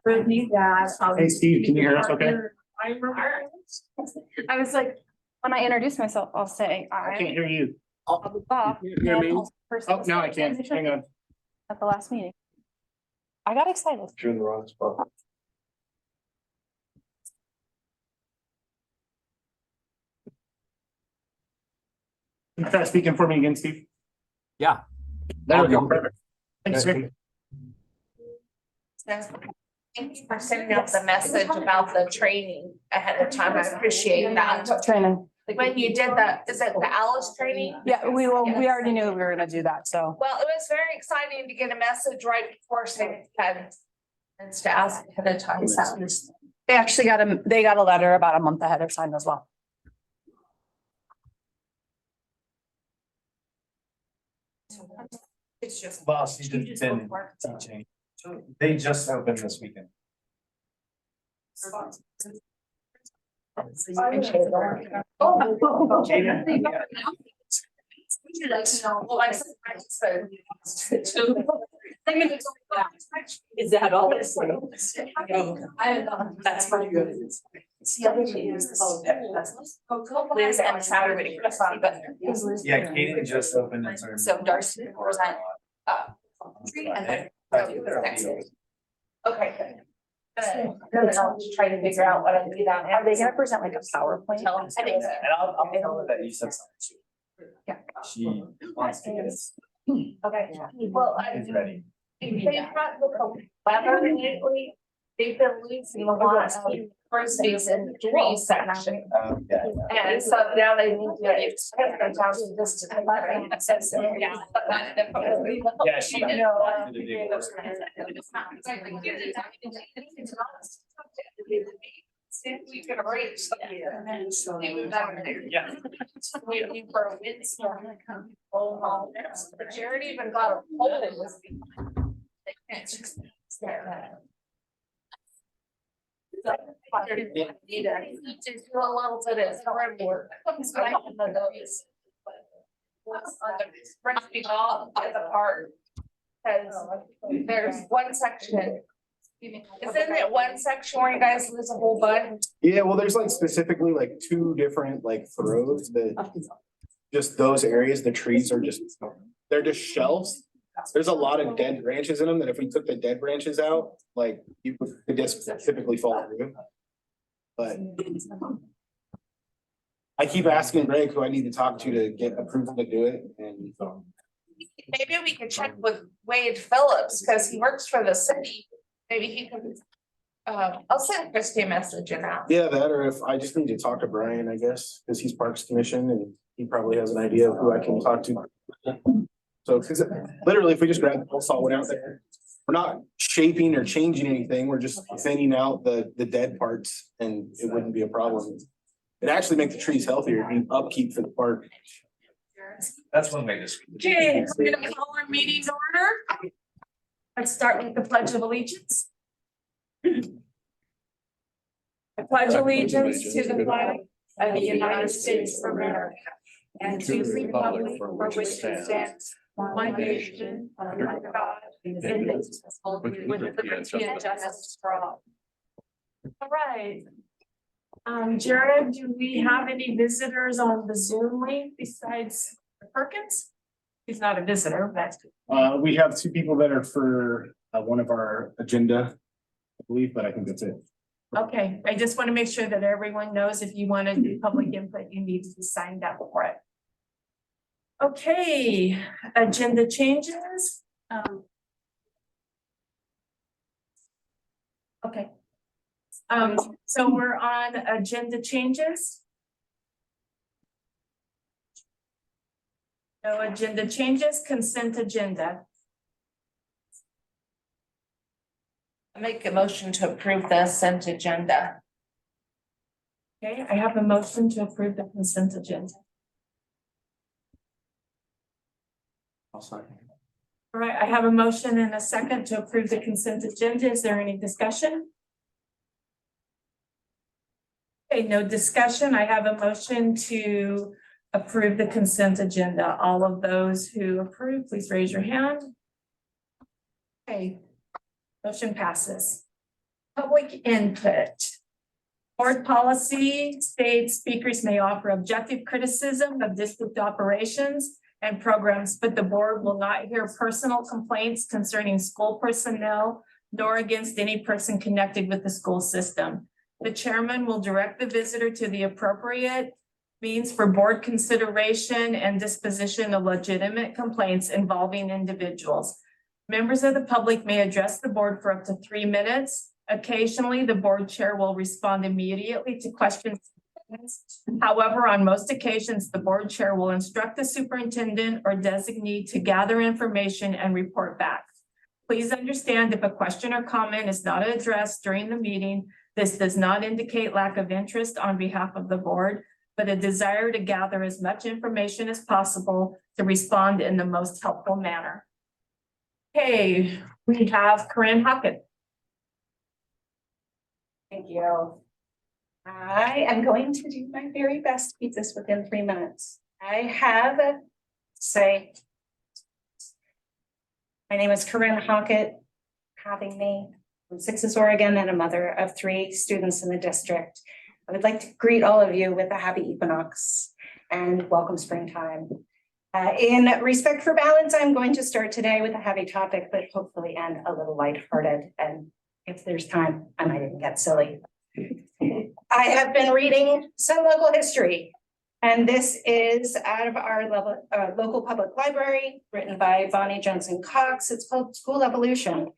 Brittany, Dad. Hey Steve, can you hear us okay? I was like, when I introduce myself, I'll say I can't hear you. I'll be Bob. You hear me? and I'll Oh, now I can. Hang on. At the last meeting. I got excited. You're in the wrong spot. You try speaking for me again, Steve? Yeah. There we go. Perfect. Thanks, sir. Thank you for sending out the message about the training ahead of time. I appreciate that. Training. When you did that, is it the Alice training? Yeah, we already knew we were gonna do that, so. Well, it was very exciting to get a message right before St. Ted. And to ask ahead of time. So They actually they got a letter about a month ahead of time as well. it's just. Well, she's just been teaching. They just opened this weekend. Is that all? That's pretty good. Liz and Saturday, but. Yeah, Katie just opened it. So Darcy was on, and then. Okay. Good. Then I'll just try to figure out what I do down. Are they gonna present like a PowerPoint? I think so. And I'll tell her that you said something. Yeah. She wants to get us. Okay, well, It's ready. they've had with the weather lately, they've been losing a lot of birthdays in the tree section. Yeah. And so now they need to expand them down to this. Yeah, she did. We could arrange something and then so they moved out there. Yeah. Waiting for a windstorm to come. Oh, but Jared even got a pole in this. They can't just. Need to do a little bit of hard work. So I can know those. Rest me off at the park. Cause there's one section. Isn't it one section where you guys lose a whole bunch? Yeah, well, there's like specifically like two different like throws that just those areas, the trees are just, they're just shelves. There's a lot of dead branches in them that if we took the dead branches out, like you could just typically fall through. But I keep asking Greg who I need to talk to get approval to do it and. Maybe we could check with Wade Phillips, cause he works for the city. Maybe he can. I'll send Christie a message and ask. Yeah, that, or if I just need to talk to Brian, I guess, because he's Parks Commission and he probably has an idea of who I can talk to. So, because literally, if we just grab the pole saw, went out there, we're not shaping or changing anything, we're just thinning out the dead parts and it wouldn't be a problem. It actually make the trees healthier and upkeep for the park. That's one way to. Okay, we're gonna call our meeting to order. Let's start with the Pledge of Allegiance. I pledge allegiance to the flag of the United States of America and to the republic for which it stands, one nation, under God, indivisible, with liberty and justice for all. All right. Jared, do we have any visitors on the Zoom link besides Perkins? He's not a visitor, but. We have two people that are for one of our agenda, I believe, but I think that's it. Okay, I just want to make sure that everyone knows if you want to do public input, you need to be signed up for it. Okay, agenda changes. Okay. So we're on agenda changes. No agenda changes, consent agenda. I make a motion to approve the consent agenda. Okay, I have a motion to approve the consent agenda. I'll sign. All right, I have a motion and a second to approve the consent agenda. Is there any discussion? Okay, no discussion. I have a motion to approve the consent agenda. All of those who approve, please raise your hand. Okay, motion passes. Public input. Board policy states speakers may offer objective criticism of district operations and programs, but the board will not hear personal complaints concerning school personnel nor against any person connected with the school system. The chairman will direct the visitor to the appropriate means for board consideration and disposition of legitimate complaints involving individuals. Members of the public may address the board for up to 3 minutes. Occasionally, the board chair will respond immediately to questions. However, on most occasions, the board chair will instruct the superintendent or designee to gather information and report back. Please understand if a question or comment is not addressed during the meeting, this does not indicate lack of interest on behalf of the board, but a desire to gather as much information as possible to respond in the most helpful manner. Okay, we have Corinne Hockett. Thank you. I am going to do my very best to keep this within 3 minutes. I have my name is Corinne Hockett, having me from Sixes, Oregon, and a mother of 3 students in the district. I would like to greet all of you with a happy equinox and welcome springtime. In respect for balance, I'm going to start today with a heavy topic, but hopefully end a little lighthearted. And if there's time, I might even get silly. I have been reading some local history, and this is out of our local public library, written by Bonnie Johnson Cox. It's called School Evolution,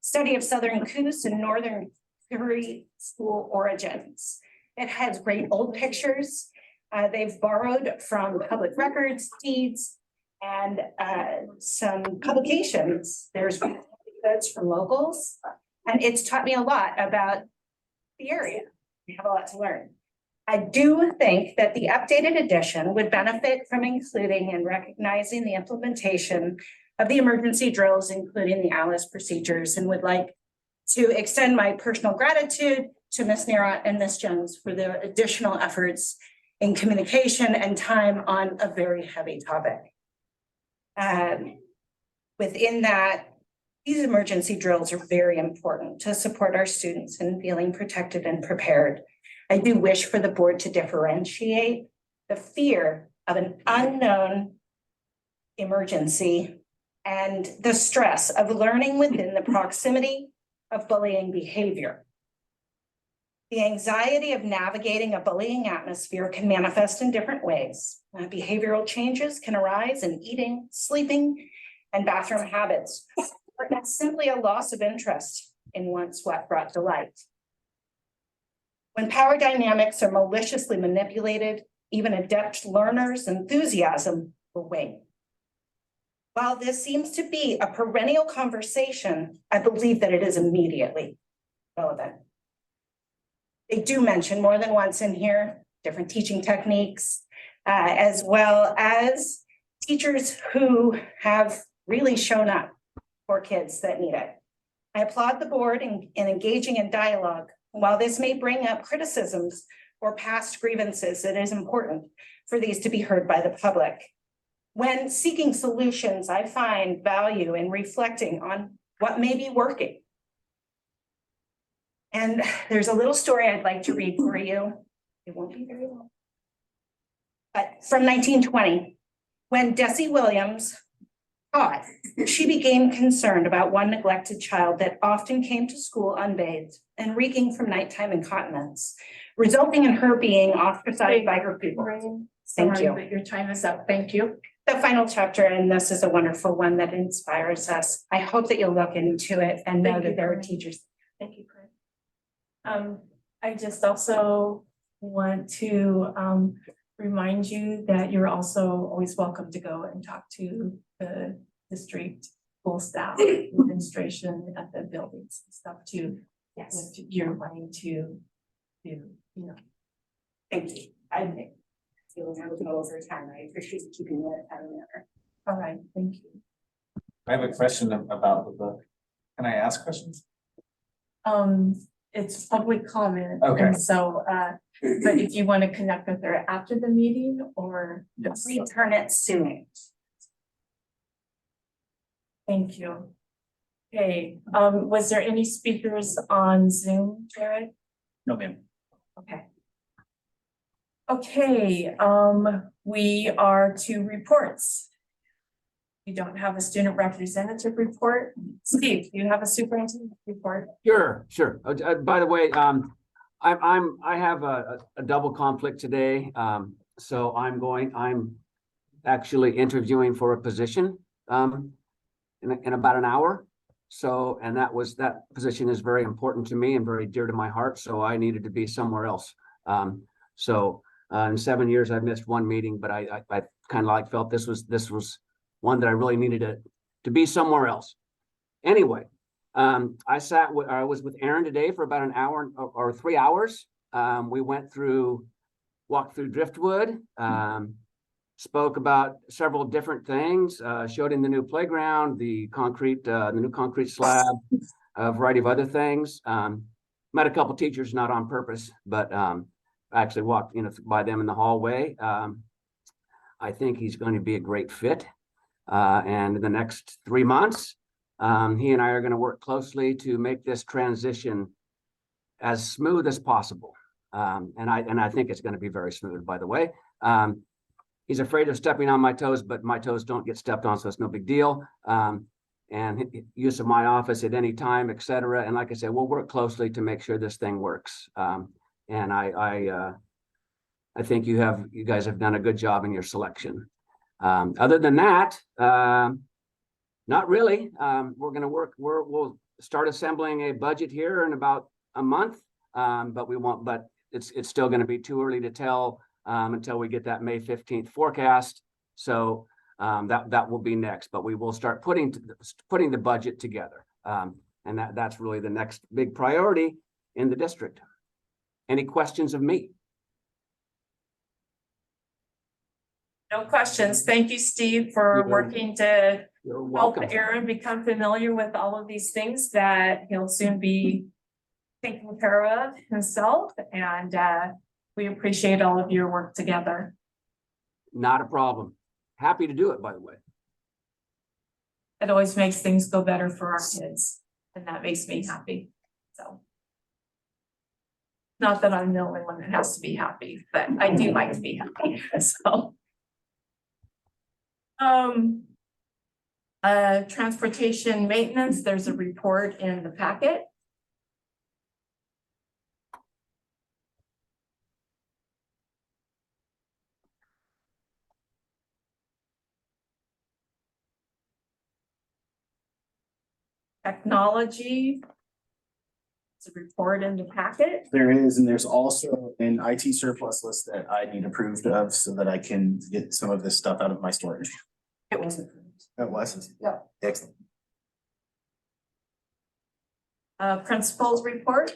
Study of Southern Coos and Northern Prairie School Origins. It has great old pictures. They've borrowed from public records, deeds, and some publications. There's goods from locals, and it's taught me a lot about the area. We have a lot to learn. I do think that the updated edition would benefit from including and recognizing the implementation of the emergency drills, including the ALICE procedures, and would like to extend my personal gratitude to Ms. Nerott and Ms. Jones for their additional efforts in communication and time on a very heavy topic. Within that, these emergency drills are very important to support our students in feeling protected and prepared. I do wish for the board to differentiate the fear of an unknown emergency and the stress of learning within the proximity of bullying behavior. The anxiety of navigating a bullying atmosphere can manifest in different ways. Behavioral changes can arise in eating, sleeping, and bathroom habits. Or it's simply a loss of interest in once what brought delight. When power dynamics are maliciously manipulated, even adept learners' enthusiasm will wane. While this seems to be a perennial conversation, I believe that it is immediately relevant. They do mention more than once in here different teaching techniques, as well as teachers who have really shown up for kids that need it. I applaud the board in engaging in dialogue. While this may bring up criticisms or past grievances, it is important for these to be heard by the public. When seeking solutions, I find value in reflecting on what may be working. And there's a little story I'd like to read for you. It won't be very long. But from 1920, when Desi Williams taught, she became concerned about one neglected child that often came to school unbathed and reeking from nighttime incontinence, resulting in her being ostracized by her people. Thank you. Your time is up. Thank you. The final chapter, and this is a wonderful one that inspires us. I hope that you'll look into it and know that there are teachers. Thank you, Corinne. I just also want to remind you that you're also always welcome to go and talk to the district school staff, administration at the buildings and stuff too. Yes. If you're wanting to do, Thank you. I feel I will go over time. I appreciate you keeping it at a manner. all right, thank you. I have a question about the book. Can I ask questions? It's public comment. Okay. And so, but if you want to connect with her after the meeting or. Yes. Return it soon. Thank you. Okay, was there any speakers on Zoom, Jared? No, ma'am. Okay. Okay, we are to reports. You don't have a student representative report. Steve, you have a superintendent report? Sure. By the way, I have a double conflict today. So I'm actually interviewing for a position, in about an hour. So, and that position is very important to me and very dear to my heart. So I needed to be somewhere else. In 7 years, I've missed one meeting, but I kind of like felt this was one that I really needed to be somewhere else. Anyway, I was with Aaron today for about an hour or 3 hours. We walked through Driftwood, spoke about several different things, showed him the new playground, the new concrete slab, a variety of other things. Met a couple teachers, not on purpose, but I actually walked, by them in the hallway. I think he's going to be a great fit. And in the next 3 months, he and I are going to work closely to make this transition as smooth as possible. And I think it's going to be very smooth, by the way. He's afraid of stepping on my toes, but my toes don't get stepped on, so it's no big deal. And use of my office at any time, et cetera. And like I said, we'll work closely to make sure this thing works. And I think you guys have done a good job in your selection. Other than that, not really. We're going to we'll start assembling a budget here in about a month, but it's still going to be too early to tell until we get that May 15th forecast. So that will be next, but we will start putting the budget together. And that's really the next big priority in the district. Any questions of me? No questions. Thank you, Steve, for working to You're help welcome. Aaron become familiar with all of these things that he'll soon be taking care of himself. And we appreciate all of your work together. Not a problem. Happy to do it, by the way. It always makes things go better for our kids, and that makes me happy. So, not that I'm the only one that has to be happy, but I do like to be happy. So, transportation maintenance, there's a report in the packet. Technology. It's a report in the packet. There is, and there's also an IT surplus list that I need approved of so that I can get some of this stuff out of my storage. It was approved. That was. Yeah. Excellent. Principal's report.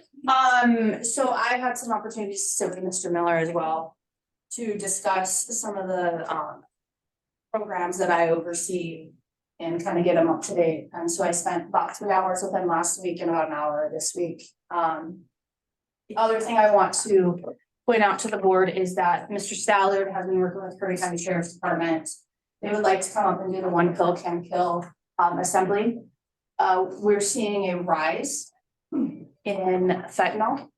So I had some opportunities to sit with Mr. Miller as well to discuss some of the programs that I oversee and kind of get them up to date. And so I spent about 3 hours with him last week and about an hour this week. The other thing I want to point out to the board is that Mr. Stallard has been working with Curry County Sheriff's Department. They would like to come up and do the one pill can kill assembly. We're seeing a rise in fentanyl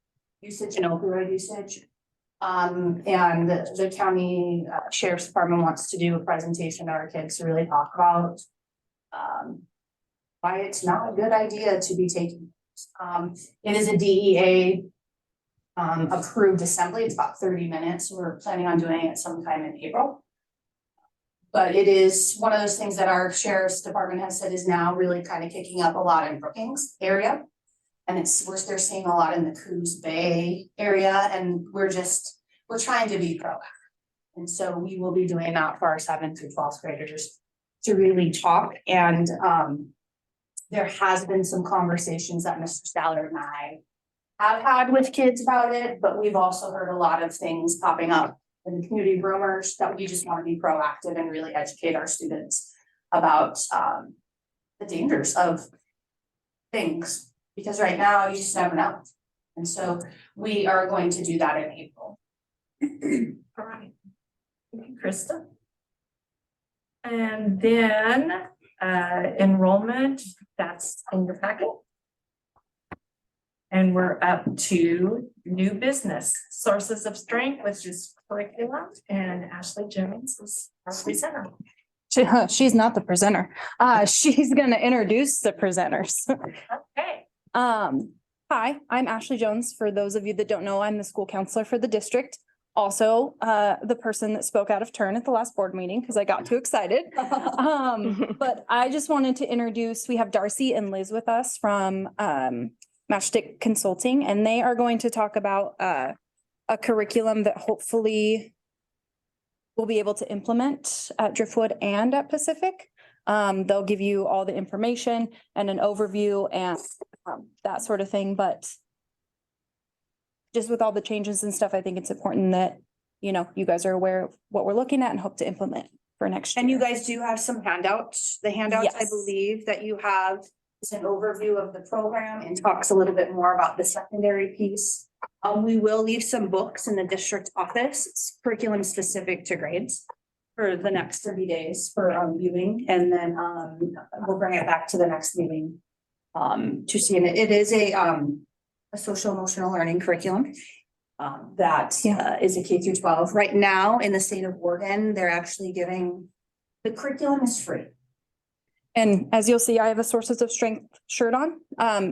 usage and opioid usage. And the county sheriff's department wants to do a presentation to our kids to really talk about why it's not a good idea to be taking. It is a DEA approved assembly. It's about 30 minutes. We're planning on doing it sometime in April. But it is one of those things that our sheriff's department has said is now really kind of kicking up a lot in Brookings area. And they're seeing a lot in the Coos Bay area, and we're trying to be proactive. And so we will be doing that for our 7th through 12th graders to really talk. And there has been some conversations that Mr. Stallard and I have had with kids about it, but we've also heard a lot of things popping up in the community, rumors that we just want to be proactive and really educate our students about the dangers of things, because right now you just never know. And so we are going to do that in April. All right. Thank you, Krista. And then enrollment, that's in your packet. And we're up to new business, sources of strength, which is curriculum, and Ashley Jones is our presenter. She's not the presenter. She's gonna introduce the presenters. Okay. Hi, I'm Ashley Jones. For those of you that don't know, I'm the school counselor for the district. Also, the person that spoke out of turn at the last board meeting because I got too excited. But I just wanted to introduce, we have Darcy and Liz with us from Matchstick Consulting, and they are going to talk about a curriculum that hopefully we'll be able to implement at Driftwood and at Pacific. They'll give you all the information and an overview and that sort of thing, but just with all the changes and stuff, I think it's important that, you know, you guys are aware of what we're looking at and hope to implement for next year. And you guys do have some handouts. The handouts, I Yes. believe, that you have is an overview of the program and talks a little bit more about the secondary piece. We will leave some books in the district office. It's curriculum specific to grades for the next 30 days for viewing, and then we'll bring it back to the next meeting to see. And it is a social emotional learning curriculum that is a K through 12. Right now in the state of Oregon, they're actually giving, the curriculum is free. And as you'll see, I have a Sources of Strength shirt on.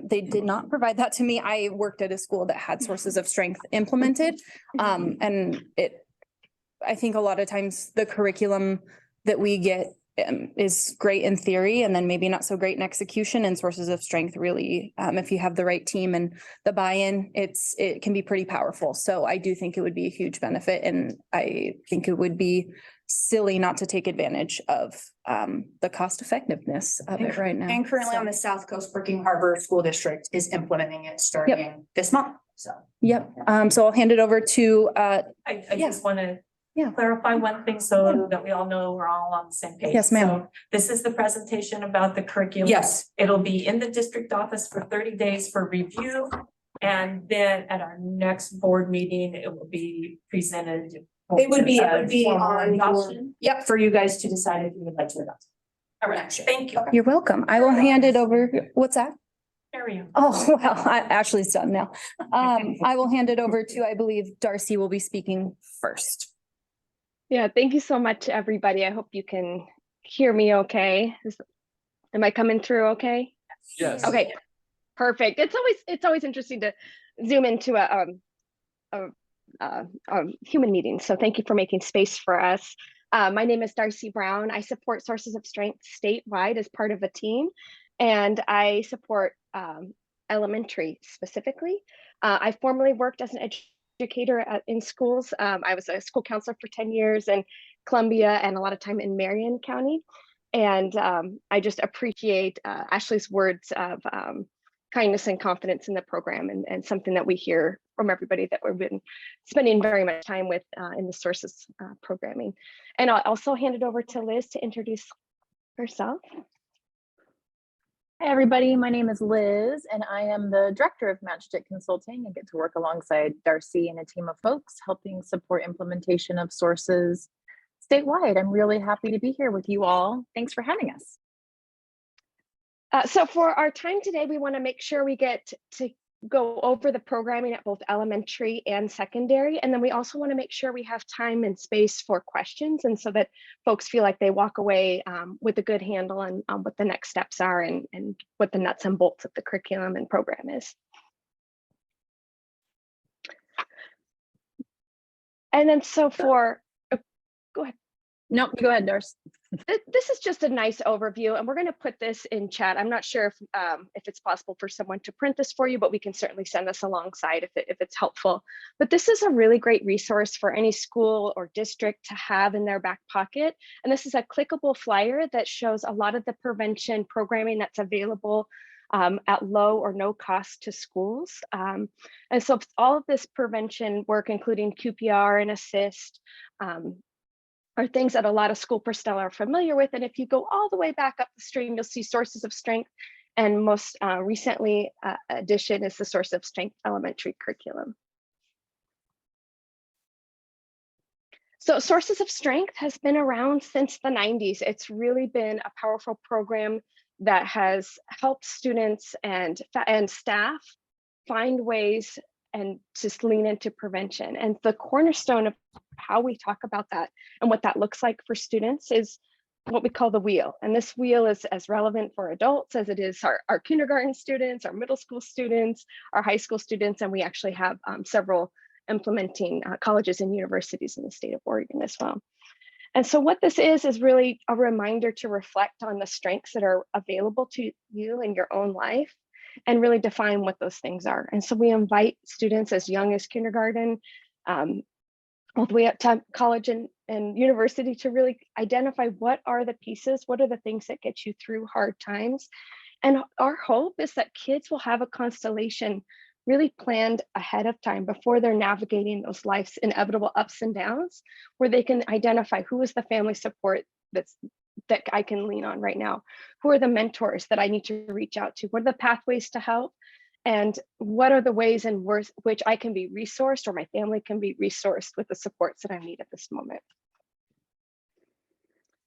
They did not provide that to me. I worked at a school that had Sources of Strength implemented. And I think a lot of times the curriculum that we get is great in theory and then maybe not so great in execution, and Sources of Strength really, if you have the right team and the buy-in, it can be pretty powerful. So I do think it would be a huge benefit, and I think it would be silly not to take advantage of the cost effectiveness of it right now. And currently on the South Coast, Brooking Harbor School District is implementing it starting this month, so. Yep, so I'll hand it over to I just want to clarify one thing so that we all know we're all on the same page. Yes, ma'am. So this is the presentation about the curriculum. Yes. It'll be in the district office for 30 days for review. And then at our next board meeting, it will be presented. It would be formal on adoption. Yep, for you guys to decide if you would like to adopt. All right, thank you. You're welcome. I will hand it over. What's that? Carry on. Oh, well, Ashley's done now. I will hand it over to, I believe Darcy will be speaking first. Yeah, thank you so much, everybody. I hope you can hear me okay. Am I coming through okay? Yes. Okay, perfect. It's always interesting to zoom into a human meeting. So thank you for making space for us. My name is Darcy Brown. I support Sources of Strength statewide as part of a team, and I support elementary specifically. I formerly worked as an educator in schools. I was a school counselor for 10 years in Columbia and a lot of time in Marion County. And I just appreciate Ashley's words of kindness and confidence in the program, and something that we hear from everybody that we've been spending very much time with in the Sources programming. And I'll also hand it over to Liz to introduce herself. Hi, everybody. My name is Liz, and I am the director of Matchstick Consulting. I get to work alongside Darcy and a team of folks helping support implementation of Sources statewide. I'm really happy to be here with you all. Thanks for having us. So for our time today, we want to make sure we get to go over the programming at both elementary and secondary. And then we also want to make sure we have time and space for questions, and so that folks feel like they walk away with a good handle on what the next steps are and what the nuts and bolts of the curriculum and program is. And then so for, go ahead. Nope, go ahead, Darcy. This is just a nice overview, and we're going to put this in chat. I'm not sure if it's possible for someone to print this for you, but we can certainly send this alongside if it's helpful. But this is a really great resource for any school or district to have in their back pocket. And this is a clickable flyer that shows a lot of the prevention programming that's available at low or no cost to schools. And so all of this prevention work, including QPR and ASSIST, are things that a lot of school personnel are familiar with. And if you go all the way back up the stream, you'll see Sources of Strength. And most recently addition is the Source of Strength elementary curriculum. So Sources of Strength has been around since the 90s. It's really been a powerful program that has helped students and staff find ways and just lean into prevention. And the cornerstone of how we talk about that and what that looks like for students is what we call the wheel. And this wheel is as relevant for adults as it is our kindergarten students, our middle school students, our high school students, and we actually have several implementing colleges and universities in the state of Oregon as well. And so what this is really a reminder to reflect on the strengths that are available to you in your own life and really define what those things are. And so we invite students as young as kindergarten, all the way up to college and university to really identify what are the pieces, what are the things that get you through hard times. And our hope is that kids will have a constellation really planned ahead of time before they're navigating those life's inevitable ups and downs, where they can identify who is the family support that I can lean on right now, who are the mentors that I need to reach out to, what are the pathways to help, and what are the ways in which I can be resourced or my family can be resourced with the supports that I need at this moment.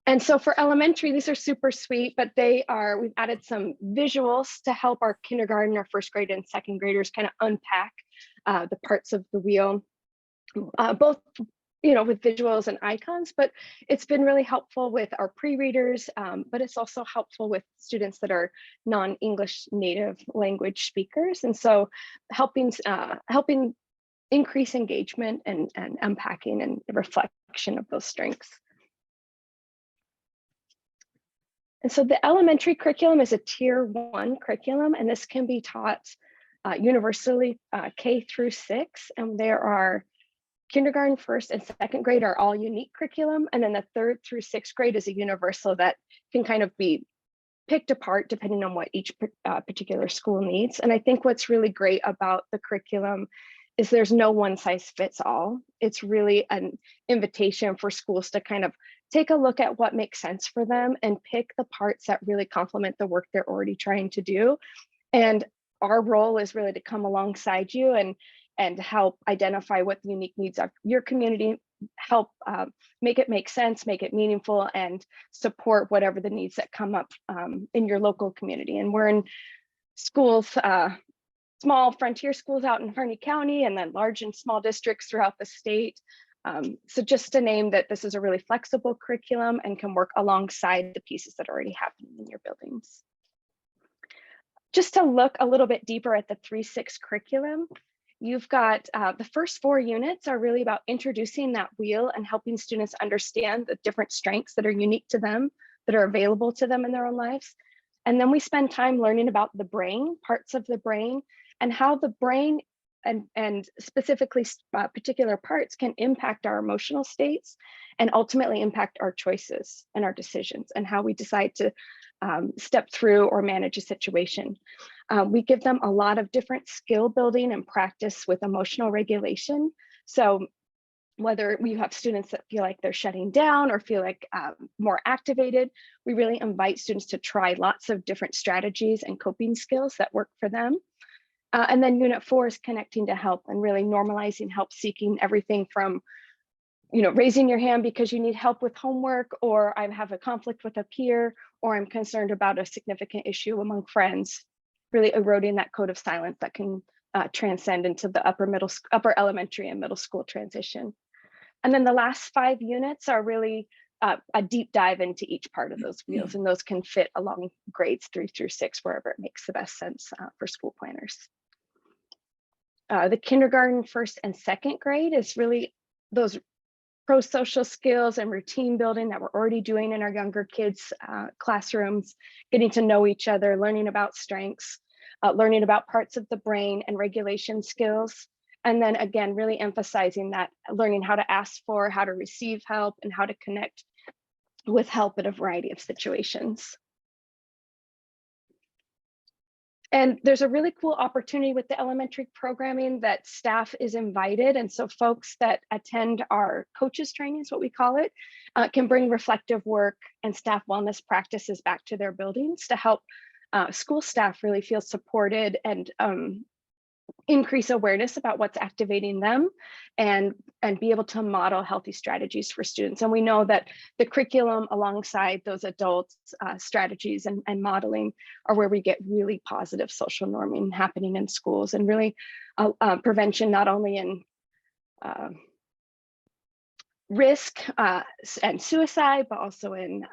And so for elementary, these are super sweet, but we've added some visuals to help our kindergarten, our first grade and second graders kind of unpack the parts of the wheel, both with visuals and icons, but it's been really helpful with our pre-readers, but it's also helpful with students that are non-English native language speakers. And so helping increase engagement and unpacking and reflection of those strengths. And so the elementary curriculum is a tier 1 curriculum, and this can be taught universally K through 6. And there are kindergarten, first and second grade are all unique curriculum. And then the 3rd through 6th grade is a universal that can kind of be picked apart depending on what each particular school needs. And I think what's really great about the curriculum is there's no one size fits all. It's really an invitation for schools to kind of take a look at what makes sense for them and pick the parts that really complement the work they're already trying to do. And our role is really to come alongside you and help identify what the unique needs of your community, help make it make sense, make it meaningful, and support whatever the needs that come up in your local community. And we're in schools, small frontier schools out in Harney County, and then large and small districts throughout the state. So just to name that this is a really flexible curriculum and can work alongside the pieces that are already happening in your buildings. Just to look a little bit deeper at the 3-6 curriculum, you've got the first 4 units are really about introducing that wheel and helping students understand the different strengths that are unique to them, that are available to them in their own lives. And then we spend time learning about the brain, parts of the brain, and how the brain and specifically particular parts can impact our emotional states and ultimately impact our choices and our decisions and how we decide to step through or manage a situation. We give them a lot of different skill building and practice with emotional regulation. So whether we have students that feel like they're shutting down or feel like more activated, we really invite students to try lots of different strategies and coping skills that work for them. And then unit 4 is connecting to help and really normalizing help seeking, everything from raising your hand because you need help with homework, or I have a conflict with a peer, or I'm concerned about a significant issue among friends, really eroding that code of silence that can transcend into the upper elementary and middle school transition. And then the last 5 units are really a deep dive into each part of those wheels, and those can fit along grades 3 through 6, wherever it makes the best sense for school planners. The kindergarten, first and second grade is really those pro-social skills and routine building that we're already doing in our younger kids' classrooms, getting to know each other, learning about strengths, learning about parts of the brain and regulation skills. And then again, really emphasizing that, learning how to ask for, how to receive help, and how to connect with help in a variety of situations. And there's a really cool opportunity with the elementary programming that staff is invited. And so folks that attend our coaches training, is what we call it, can bring reflective work and staff wellness practices back to their buildings to help school staff really feel supported and increase awareness about what's activating them and be able to model healthy strategies for students. And we know that the curriculum alongside those adult strategies and modeling are where we get really positive social norming happening in schools, and really prevention, not only in risk and suicide, but also in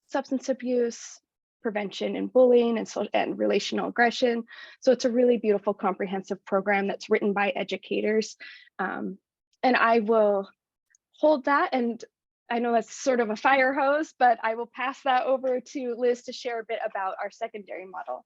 substance abuse, prevention and bullying, and relational aggression. So it's a really beautiful, comprehensive program that's written by educators. And I will hold that, and I know that's sort of a fire hose, but I will pass that over to Liz to share a bit about our secondary model.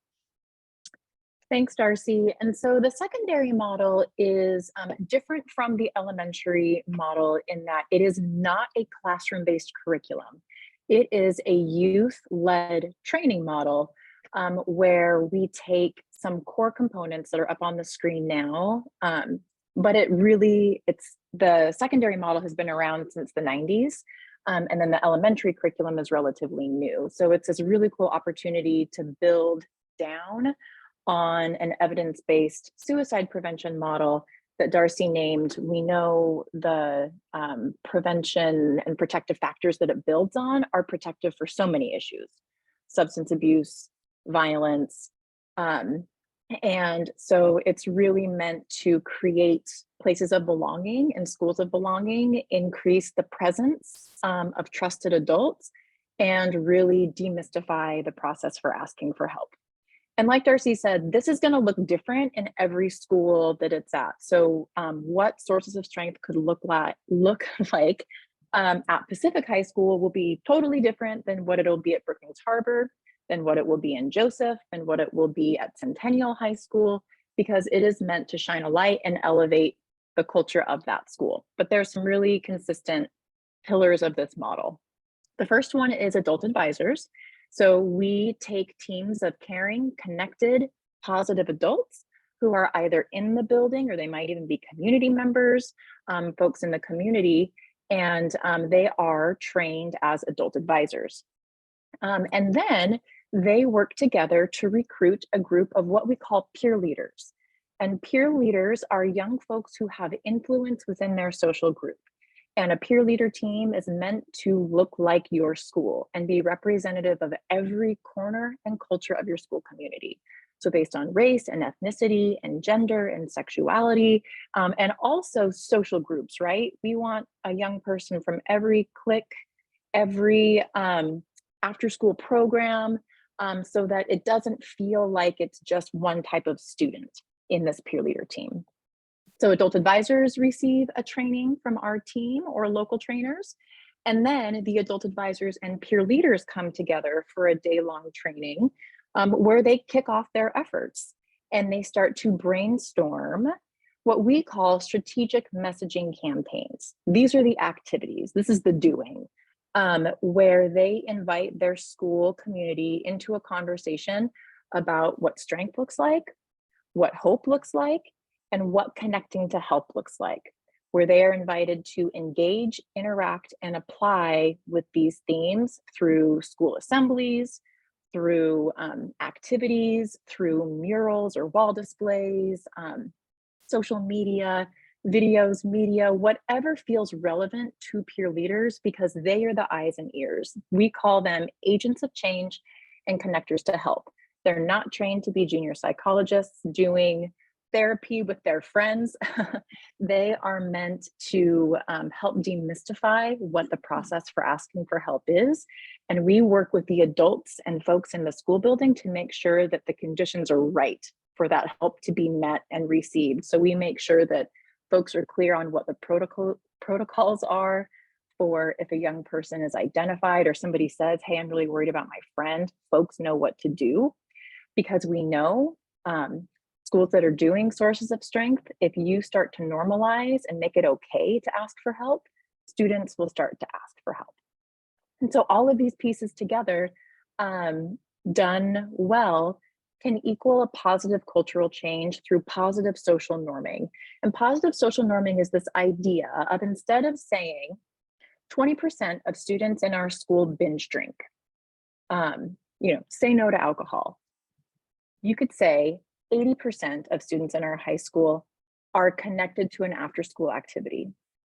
Thanks, Darcy. And so the secondary model is different from the elementary model in that it is not a classroom-based curriculum. It is a youth-led training model where we take some core components that are up on the screen now, but the secondary model has been around since the 90s, and then the elementary curriculum is relatively new. So it's this really cool opportunity to build down on an evidence-based suicide prevention model that Darcy named. We know the prevention and protective factors that it builds on are protective for so many issues: substance abuse, violence. And so it's really meant to create places of belonging and schools of belonging, increase the presence of trusted adults, and really demystify the process for asking for help. And like Darcy said, this is going to look different in every school that it's at. So what sources of strength could look like at Pacific High School will be totally different than what it'll be at Brookings Harbor, than what it will be in Joseph, and what it will be at Centennial High School, because it is meant to shine a light and elevate the culture of that school. But there's some really consistent pillars of this model. The first one is adult advisors. So we take teams of caring, connected, positive adults who are either in the building, or they might even be community members, folks in the community, and they are trained as adult advisors. And then they work together to recruit a group of what we call peer leaders. And peer leaders are young folks who have influence within their social group. And a peer leader team is meant to look like your school and be representative of every corner and culture of your school community. So based on race and ethnicity and gender and sexuality, and also social groups, right? We want a young person from every clique, every after school program, so that it doesn't feel like it's just one type of student in this peer leader team. So adult advisors receive a training from our team or local trainers, and then the adult advisors and peer leaders come together for a day-long training where they kick off their efforts and they start to brainstorm what we call strategic messaging campaigns. These are the activities, this is the doing, where they invite their school community into a conversation about what strength looks like, what hope looks like, and what connecting to help looks like, where they are invited to engage, interact, and apply with these themes through school assemblies, through activities, through murals or wall displays, social media, videos, media, whatever feels relevant to peer leaders, because they are the eyes and ears. We call them agents of change and connectors to help. They're not trained to be junior psychologists doing therapy with their friends. They are meant to help demystify what the process for asking for help is. And we work with the adults and folks in the school building to make sure that the conditions are right for that help to be met and received. So we make sure that folks are clear on what the protocols are for if a young person is identified or somebody says, hey, I'm really worried about my friend, folks know what to do, because we know schools that are doing sources of strength, if you start to normalize and make it okay to ask for help, students will start to ask for help. And so all of these pieces together, done well, can equal a positive cultural change through positive social norming. And positive social norming is this idea of, instead of saying 20% of students in our school binge drink, say no to alcohol, you could say 80% of students in our high school are connected to an after-school activity.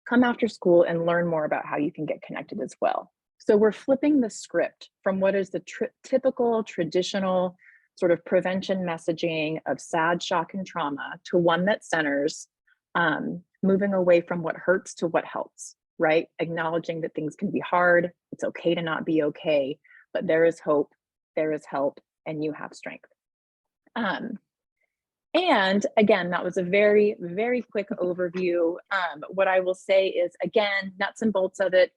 Come after school and learn more about how you can get connected as well. So we're flipping the script from what is the typical traditional sort of prevention messaging of sad, shock, and trauma to one that centers moving away from what hurts to what helps, right? Acknowledging that things can be hard. It's okay to not be okay, but there is hope, there is help, and you have strength. And again, that was a very, very quick overview. What I will say is, again, nuts and bolts of it.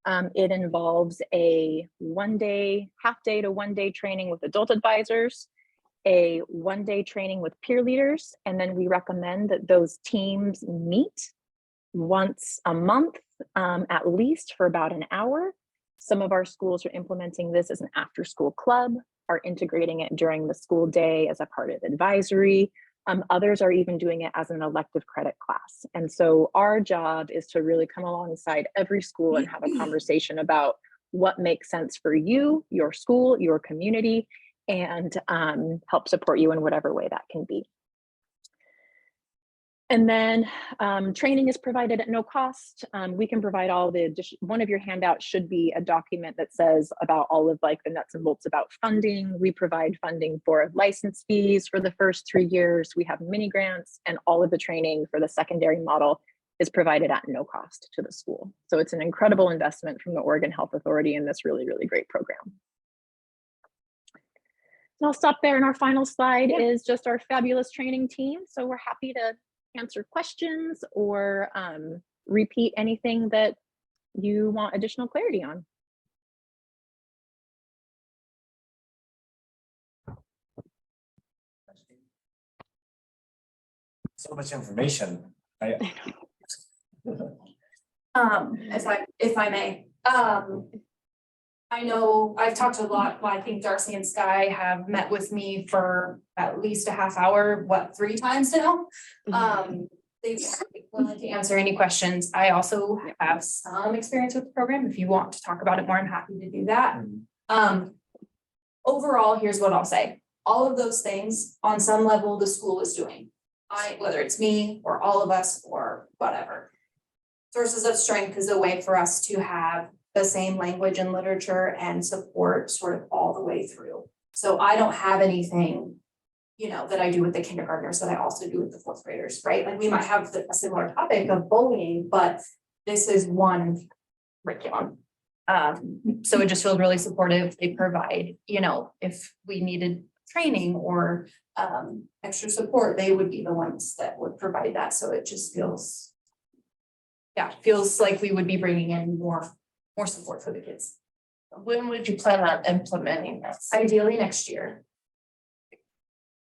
It involves a 1 day, half day to 1 day training with adult advisors, a 1 day training with peer leaders, and then we recommend that those teams meet once a month, at least for about an hour. Some of our schools are implementing this as an after school club, are integrating it during the school day as a part of advisory. Others are even doing it as an elective credit class. And so our job is to really come alongside every school and have a conversation about what makes sense for you, your school, your community, and help support you in whatever way that can be. And then training is provided at no cost. We can provide all the one of your handouts should be a document that says about all of like the nuts and bolts about funding. We provide funding for license fees for the first 3 years. We have mini grants, and all of the training for the secondary model is provided at no cost to the school. So it's an incredible investment from the Oregon Health Authority in this really, really great program. And I'll stop there, and our final slide is just our fabulous training team. So we're happy to answer questions or repeat anything that you want additional clarity on. So much information. If I may, I know I've talked a lot, well, I think Darcy and Sky have met with me for at least a half hour, 3 times now? They've been willing to answer any questions. I also have some experience with the program. If you want to talk about it more, I'm happy to do that. Overall, here's what I'll say. All of those things, on some level, the school is doing. Whether it's me or all of us or whatever. Sources of Strength is a way for us to have the same language and literature and support sort of all the way through. So I don't have anything, that I do with the kindergartners that I also do with the 4th graders, right? Like we might have a similar topic of bullying, but this is one curriculum. So it just feels really supportive. They provide, if we needed training or extra support, they would be the ones that would provide that. So it just feels like we would be bringing in more support for the kids. When would you plan on implementing this? Ideally next year.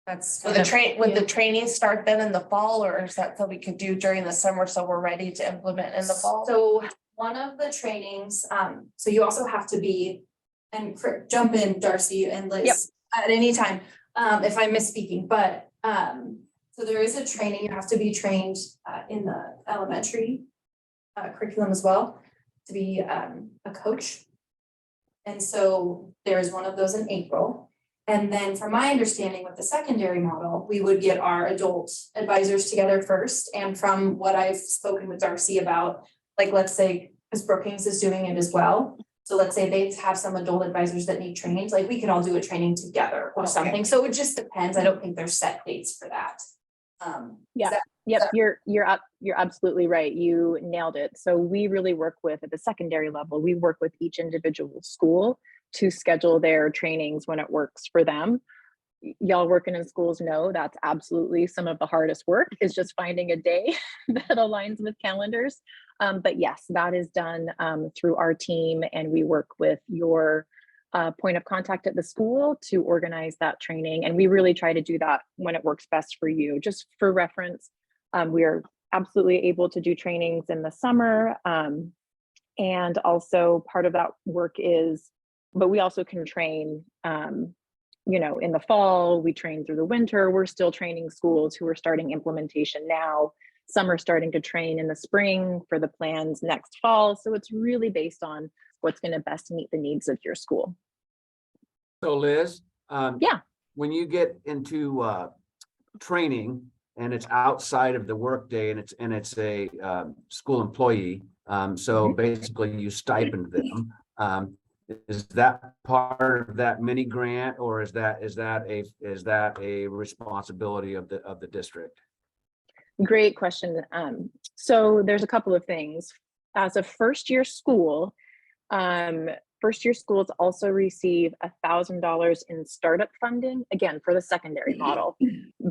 That's Would the training start then in the fall, or is that something we could do during the summer so we're ready to implement in the fall? So one of the trainings, so you also have to be, and jump in, Darcy and Liz, at any time, if I'm misspeaking, but so there is a training, you have to be trained in the elementary curriculum as well to be a coach. And so there's one of those in April. And then from my understanding with the secondary model, we would get our adult advisors together first. And from what I've spoken with Darcy about, like, let's say, because Brookings is doing it as well. So let's say they have some adult advisors that need trainings, like we could all do a training together or something. So it just depends. I don't think there's set dates for that. You're absolutely right. You nailed it. So we really work with, at the secondary level, we work with each individual school to schedule their trainings when it works for them. Y'all working in schools know that's absolutely some of the hardest work, is just finding a day that aligns with calendars. But yes, that is done through our team, and we work with your point of contact at the school to organize that training. And we really try to do that when it works best for you. Just for reference, we are absolutely able to do trainings in the summer. And also part of that work is, but we also can train, in the fall, we train through the winter. We're still training schools who are starting implementation now. Some are starting to train in the spring for the plans next fall. So it's really based on what's going to best meet the needs of your school. So Liz, when you get into training and it's outside of the workday and it's a school employee. So basically you stipend them. Is that part of that mini grant, or is that a responsibility of the district? Great question. So there's a couple of things. As a first-year school, first-year schools also receive $1,000 in startup funding, again, for the secondary model,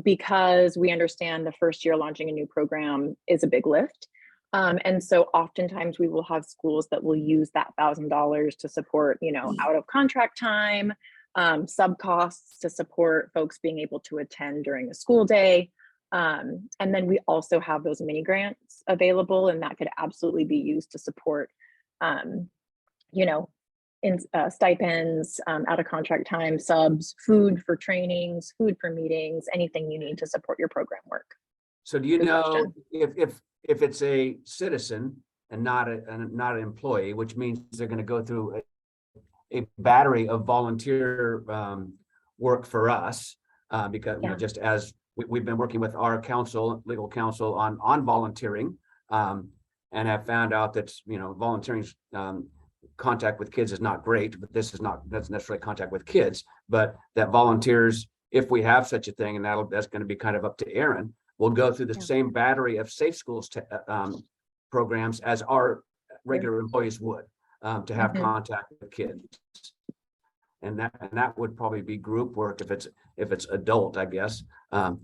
because we understand the first year launching a new program is a big lift. And so oftentimes we will have schools that will use that $1,000 to support, out of contract time, sub costs to support folks being able to attend during a school day. And then we also have those mini grants available, and that could absolutely be used to support, stipends, out of contract time, subs, food for trainings, food for meetings, anything you need to support your program work. So do you Good know question. if it's a citizen and not an employee, which means they're going to go through a battery of volunteer work for us, because just as we've been working with our legal counsel on volunteering, and have found out that volunteering's contact with kids is not great, but that's necessarily contact with kids, but that volunteers, if we have such a thing, and that's going to be kind of up to Aaron, we'll go through the same battery of safe schools programs as our regular employees would, to have contact with kids. And that would probably be group work if it's adult, I guess. Do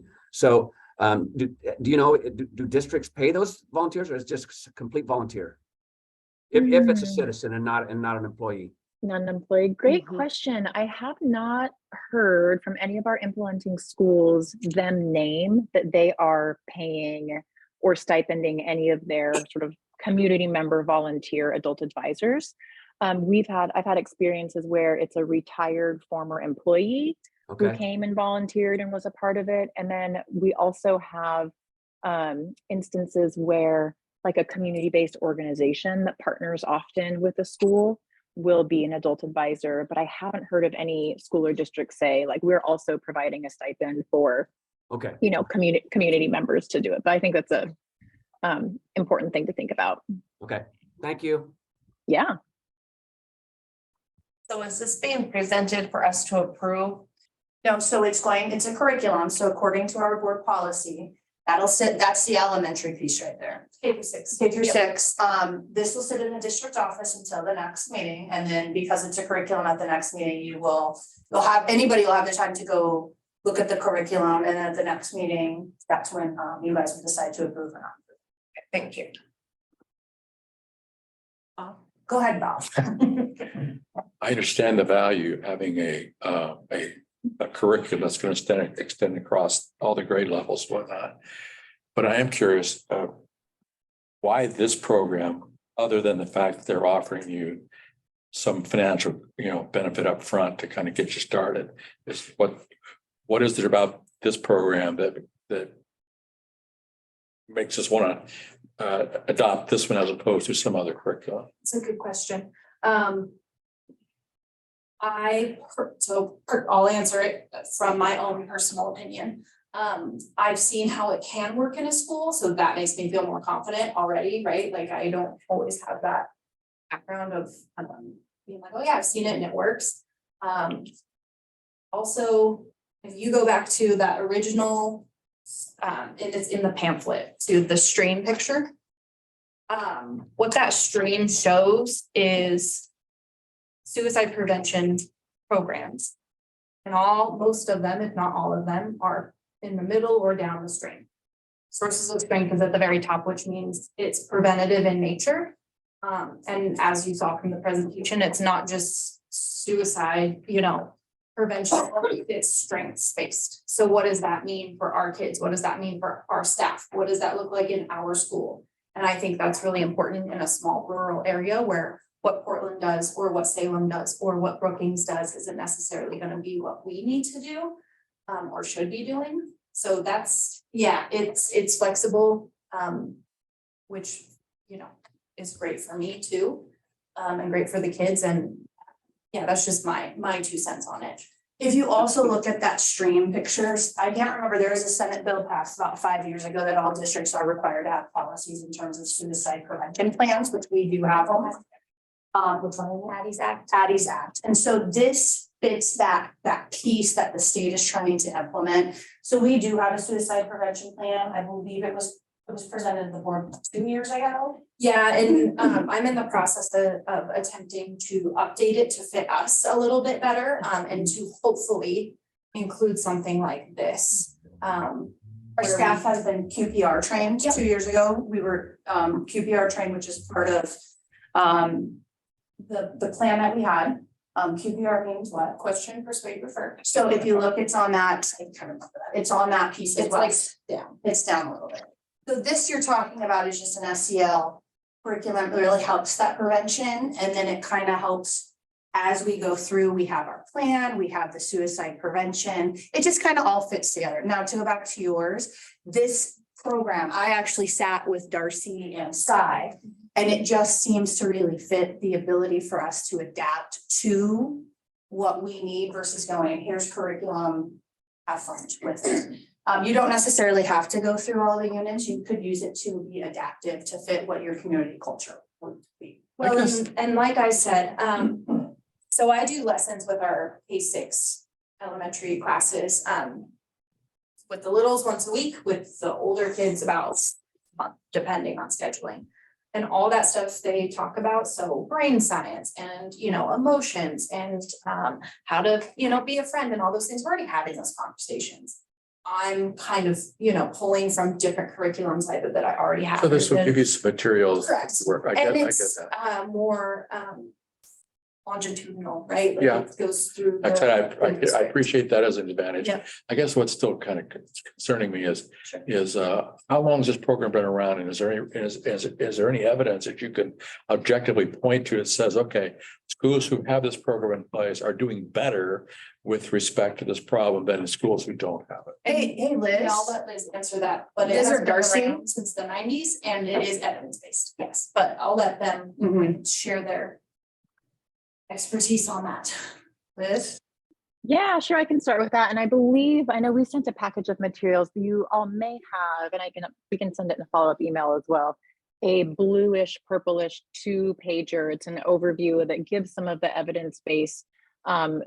you know, do districts pay those volunteers, or is it just complete volunteer? If it's a citizen and not an employee. Not an employee. Great question. I have not heard from any of our implementing schools them name that they are paying or stipending any of their sort of community member volunteer adult advisors. I've had experiences where it's a retired former employee who came and volunteered and was a part of it. And then we also have instances where like a community-based organization that partners often with the school will be an adult advisor, but I haven't heard of any school or district say like we're also providing a stipend for community members to do it. But I think that's a important thing to think about. Okay, thank you. Yeah. So is this being presented for us to approve? No, so it's a curriculum. So according to our board policy, that's the elementary piece right there. K-6. K-6. This will sit in the district office until the next meeting. And then because it's a curriculum at the next meeting, anybody will have the time to go look at the curriculum. And then at the next meeting, that's when you guys will decide to approve or not. Thank you. Go ahead, Bob. I understand the value of having a curriculum that's going to extend across all the grade levels, whatnot. But I am curious why this program, other than the fact that they're offering you some financial, benefit up front to kind of get you started, is what is it about this program that makes us want to adopt this one as opposed to some other curriculum? It's a good question. I'll answer it from my own personal opinion. I've seen how it can work in a school, so that makes me feel more confident already, right? Like I don't always have that background of being like, oh yeah, I've seen it and it works. Also, if you go back to that original, and it's in the pamphlet, to the stream picture. What that stream shows is suicide prevention programs. And most of them, if not all of them, are in the middle or down the stream. Sources of strength is at the very top, which means it's preventative in nature. And as you saw from the presentation, it's not just suicide, prevention, it's strengths-based. So what does that mean for our kids? What does that mean for our staff? What does that look like in our school? And I think that's really important in a small rural area where what Portland does or what Salem does or what Brookings does isn't necessarily going to be what we need to do or should be doing. So it's flexible, which, is great for me too, and great for the kids. And yeah, that's just my 2 cents on it. If you also look at that stream pictures, I can't remember, there was a Senate bill passed about 5 years ago that all districts are required to have policies in terms of suicide prevention plans, which we do have them. Which one is it? Addie's Act. And so this fits that piece that the state is trying to implement. So we do have a suicide prevention plan. I believe it was presented to the board 2 years ago. Yeah, and I'm in the process of attempting to update it to fit us a little bit better, and to hopefully include something like this. Our staff has been QPR trained 2 years ago. We were QPR trained, which is part of the plan that we had. QPR means what? Question, persuade, refer. So if you look, it's on that, I can't remember that. It's on that piece as well. It's like down. It's down a little bit. So this you're talking about is just an SEL curriculum that really helps that prevention. And then it kind of helps as we go through, we have our plan, we have the suicide prevention. It just kind of all fits together. Now to go back to yours, this program, I actually sat with Darcy and Cy, and it just seems to really fit the ability for us to adapt to what we need versus going, here's curriculum, have fun with it. You don't necessarily have to go through all the units. You could use it to be adaptive to fit what your community culture would be. I guess- And like I said, so I do lessons with our K-6 elementary classes, with the littles once a week, with the older kids about a month, depending on scheduling. And all that stuff they talk about, so brain science and, emotions and how to, be a friend and all those things. We're already having those conversations. I'm kind of, pulling from different curriculums that I already have. So this will give you some materials. Correct. to work. I And get it's that. more longitudinal, right? Like Yeah. it goes through. Like I said, I the- appreciate that as an advantage. Yeah. I guess what's still kind of concerning me is, Sure. how long has this program been around? And is there any evidence that you can objectively point to that says, okay, schools who have this program in place are doing better with respect to this problem than in schools who don't have it? Hey, Liz. Yeah, I'll let Liz answer that, but it Liz has or been Darcy? around since the 90s and it is evidence-based, yes, but I'll let them share their expertise on that. Liz? Yeah, sure, I can start with that. And I know we sent a package of materials you all may have, and we can send it in a follow-up email as well. A bluish, purplish 2-pager. It's an overview that gives some of the evidence base,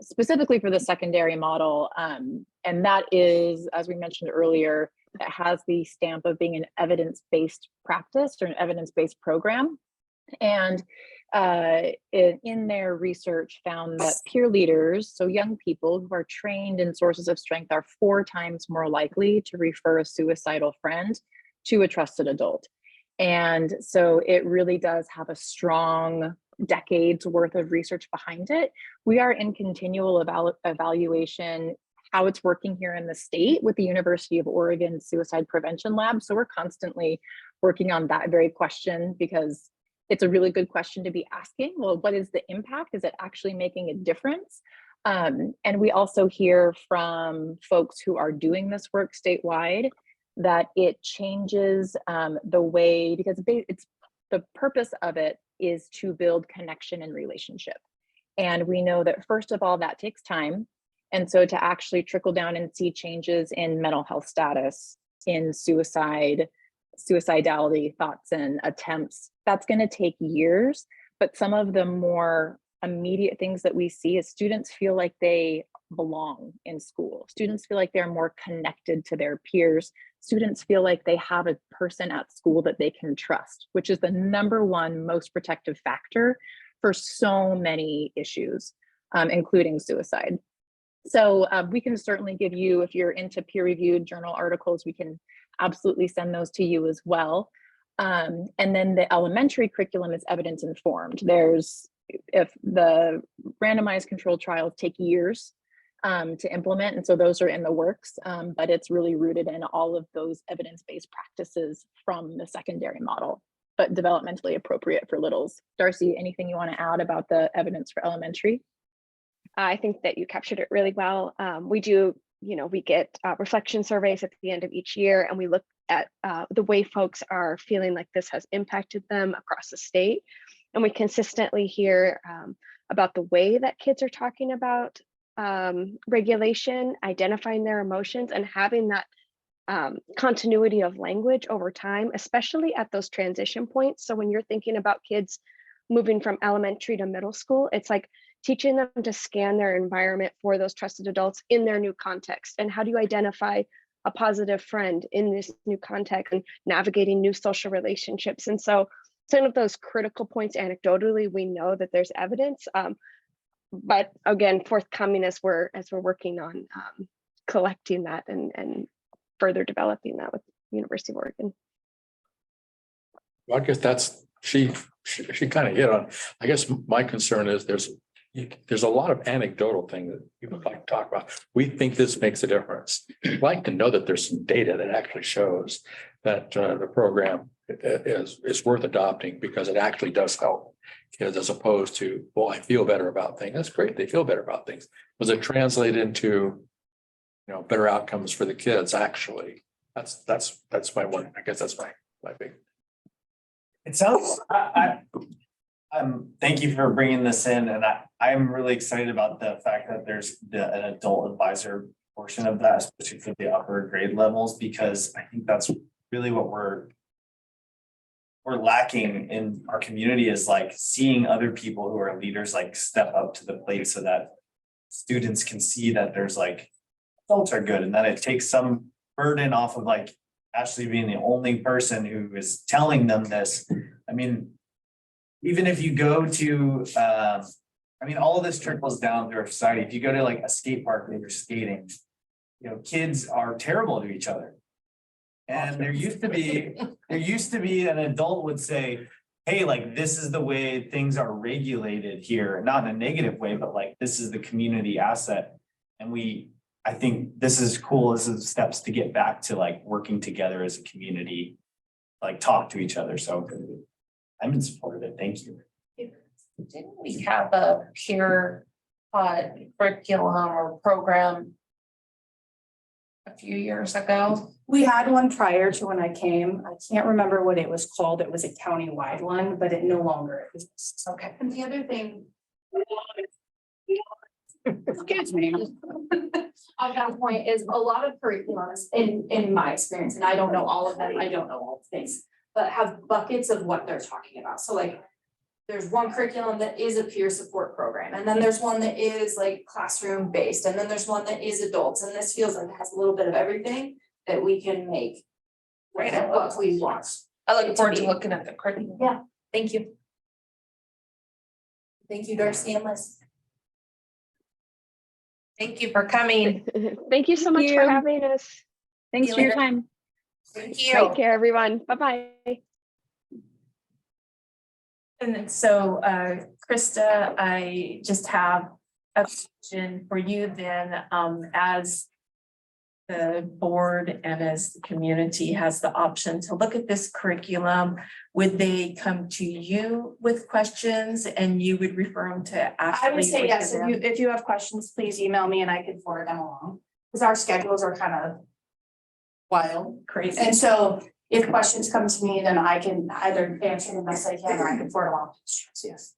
specifically for the secondary model. And that is, as we mentioned earlier, it has the stamp of being an evidence-based practice or an evidence-based program. And in their research found that peer leaders, so young people who are trained in sources of strength, are 4 times more likely to refer a suicidal friend to a trusted adult. And so it really does have a strong decades worth of research behind it. We are in continual evaluation how it's working here in the state with the University of Oregon Suicide Prevention Lab. So we're constantly working on that very question, because it's a really good question to be asking. Well, what is the impact? Is it actually making a difference? And we also hear from folks who are doing this work statewide that it changes the way, because it's the purpose of it is to build connection and relationship. And we know that first of all, that takes time. And so to actually trickle down and see changes in mental health status, in suicidality thoughts and attempts, that's going to take years. But some of the more immediate things that we see is students feel like they belong in school. Students feel like they're more connected to their peers. Students feel like they have a person at school that they can trust, which is the #1 most protective factor for so many issues, including suicide. So we can certainly give you, if you're into peer-reviewed journal articles, we can absolutely send those to you as well. And then the elementary curriculum is evidence informed. If the randomized controlled trials take years to implement, and so those are in the works, but it's really rooted in all of those evidence-based practices from the secondary model, but developmentally appropriate for littles. Darcy, anything you want to add about the evidence for elementary? I think that you captured it really well. We do, we get reflection surveys at the end of each year, and we look at the way folks are feeling like this has impacted them across the state. And we consistently hear about the way that kids are talking about regulation, identifying their emotions, and having that continuity of language over time, especially at those transition points. So when you're thinking about kids moving from elementary to middle school, it's like teaching them to scan their environment for those trusted adults in their new context. And how do you identify a positive friend in this new context and navigating new social relationships? And so some of those critical points, anecdotally, we know that there's evidence, but again, forthcoming as we're working on collecting that and further developing that with University of Oregon. Well, I guess that's, she kind of hit on, I guess my concern is there's a lot of anecdotal thing that people like to talk about. We think this makes a difference. I'd like to know that there's some data that actually shows that the program is worth adopting because it actually does help kids, as opposed to, well, I feel better about things. That's great. They feel better about things. Does it translate into, better outcomes for the kids? Actually, that's my one. I guess that's my big. It sounds, thank you for bringing this in, and I'm really excited about the fact that there's an adult advisor portion of that, especially for the upper grade levels, because I think that's really what we're lacking in our community, is like seeing other people who are leaders like step up to the plate so that students can see that there's like adults are good, and that it takes some burden off of like Ashley being the only person who is telling them this. I mean, even if you go to, all of this trickles down through our society. If you go to like a skate park and you're skating, kids are terrible to each other. And there used to be an adult would say, hey, like, this is the way things are regulated here, not in a negative way, but like, this is the community asset. And I think this is cool. This is steps to get back to like working together as a community, like talk to each other. So I'm in support of it. Thank you. Didn't we have a peer curriculum or program a few years ago? We had one prior to when I came. I can't remember what it was called. It was a county-wide one, but it no longer exists. Okay. And the other thing. Excuse me. On that point is a lot of curriculums in my experience, and I don't know all of them. I don't know all the things, but have buckets of what they're talking about. So like, there's one curriculum that is a peer support program, and then there's one that is like classroom based, and then there's one that is adults. And this feels like it has a little bit of everything that we can make Right. what we want. I look forward to looking at the curriculum. Yeah. Thank you. Thank you, Darcy and Liz. Thank you for coming. Thank you so much for having us. Thanks for your time. Thank you. Take care, everyone. Bye-bye. And then so, Krista, I just have a question for you then, as the board and as the community has the option to look at this curriculum, would they come to you with questions and you would refer them to Ashley? I would say yes. If you have questions, please email me and I can forward them along, because our schedules are kind of wild. Crazy. And so if questions come to me, then I can either answer them best I can, or I can forward along. Yes.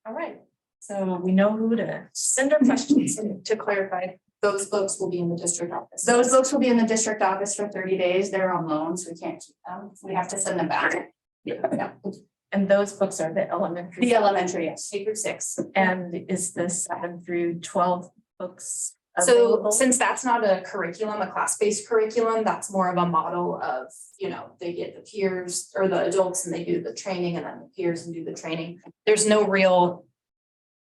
All right. So we know who to send our questions. To clarify, those books will be in the district office. Those books will be in the district office for 30 days. They're on loan, so we can't keep them. We have to send them back. Yeah. And those books are the elementary. The elementary, yes, K through 6. And is the 7 through 12 books So available? since that's not a curriculum, a class-based curriculum, that's more of a model of, they get the peers or the adults and they do the training, and then the peers and do the training. There's no real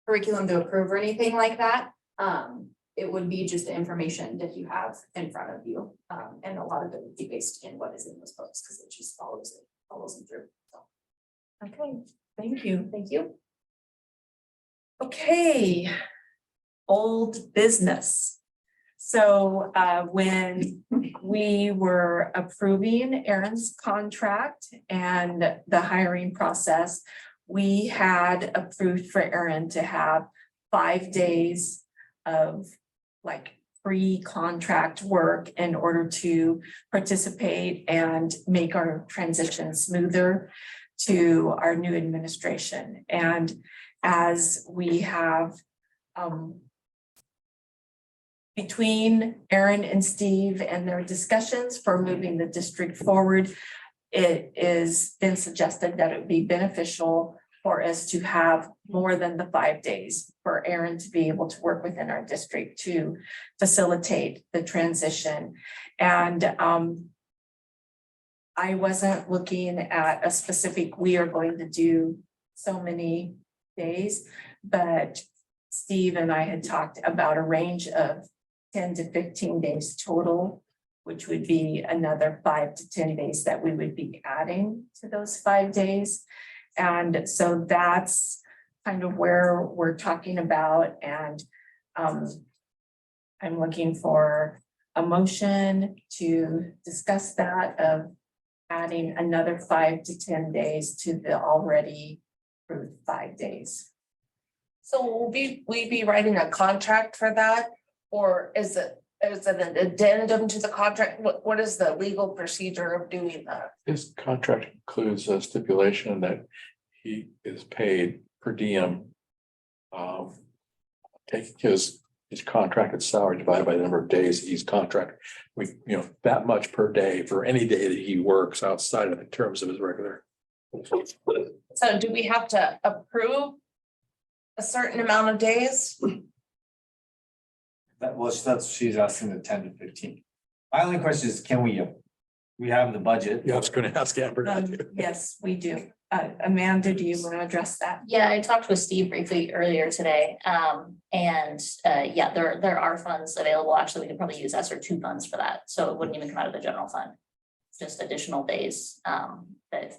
curriculum to approve or anything like that. It would be just the information that you have in front of you. And a lot of it would be based in what is in those books, because it just follows them through. So. Okay, thank you. Thank you. Okay. Old business. So when we were approving Erin's contract and the hiring process, we had approved for Erin to have 5 days of like pre-contract work in order to participate and make our transition smoother to our new administration. And as we have between Aaron and Steve and their discussions for moving the district forward, it is been suggested that it would be beneficial for us to have more than the 5 days for Aaron to be able to work within our district to facilitate the transition. And I wasn't looking at a specific, we are going to do so many days, but Steve and I had talked about a range of 10 to 15 days total, which would be another 5 to 10 days that we would be adding to those 5 days. And so that's kind of where we're talking about. And I'm looking for a motion to discuss that of adding another 5 to 10 days to the already approved 5 days. So will we be writing a contract for that? Or is it an addendum to the contract? What is the legal procedure of doing that? This contract includes a stipulation that he is paid per diem. Taking his contracted salary divided by the number of days he's contracted. That much per day for any day that he works outside of the terms of his regular. So do we have to approve a certain amount of days? That's, she's asking the 10 to 15. My only question is, can we have the budget? Yeah, I was going to ask Amber that too. Yes, we do. Amanda, do you want to address that? Yeah, I talked with Steve briefly earlier today. Yeah, there are funds available. Actually, we could probably use ESSER 2 funds for that. So it wouldn't even come out of the general fund. It's just additional days that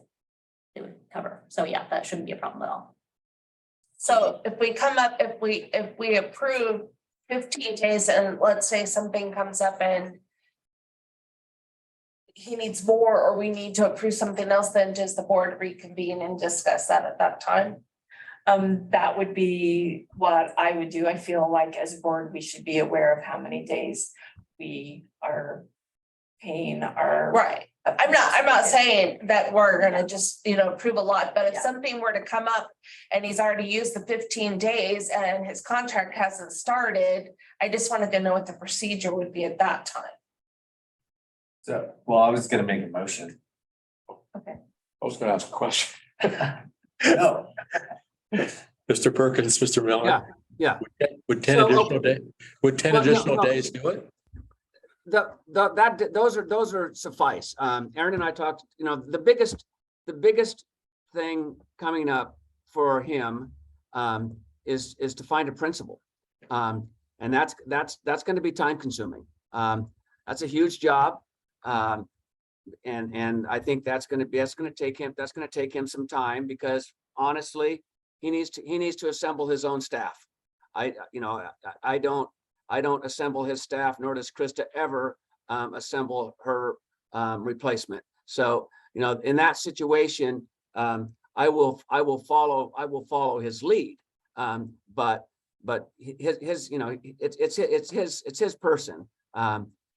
it would cover. So yeah, that shouldn't be a problem at all. So if we approve 15 days and let's say something comes up and he needs more, or we need to approve something else, then does the board reconvene and discuss that at that time? That would be what I would do. I feel like as a board, we should be aware of how many days we are paying our. Right. I'm not saying that we're gonna just, approve a lot, but if Yeah. something were to come up and he's already used the 15 days and his contract hasn't started, I just wanted to know what the procedure would be at that time. So, well, I was gonna make a motion. I was going to ask a question. No. Mr. Perkins, Mr. Miller. Yeah. Would 10 So, additional days, would 10 Well, no, additional no. days do it? Those are suffice. Aaron and I talked, the biggest thing coming up for him is to find a principal. And that's going to be time consuming. That's a huge job. And I think that's going to take him some time, because honestly, he needs to assemble his own staff. I don't assemble his staff, nor does Krista ever assemble her replacement. So, in that situation, I will follow his lead. But his it's his person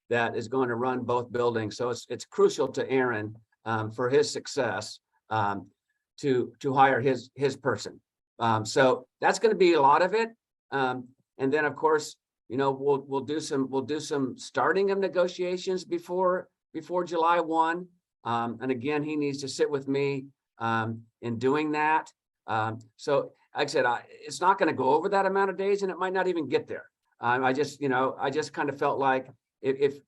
that is going to run both buildings. So it's crucial to Aaron for his success to hire his person. So that's going to be a lot of it. And then of course, we'll do some starting of negotiations before July 1. And again, he needs to sit with me in doing that. So like I said, it's not going to go over that amount of days, and it might not even get there. I just kind of felt like if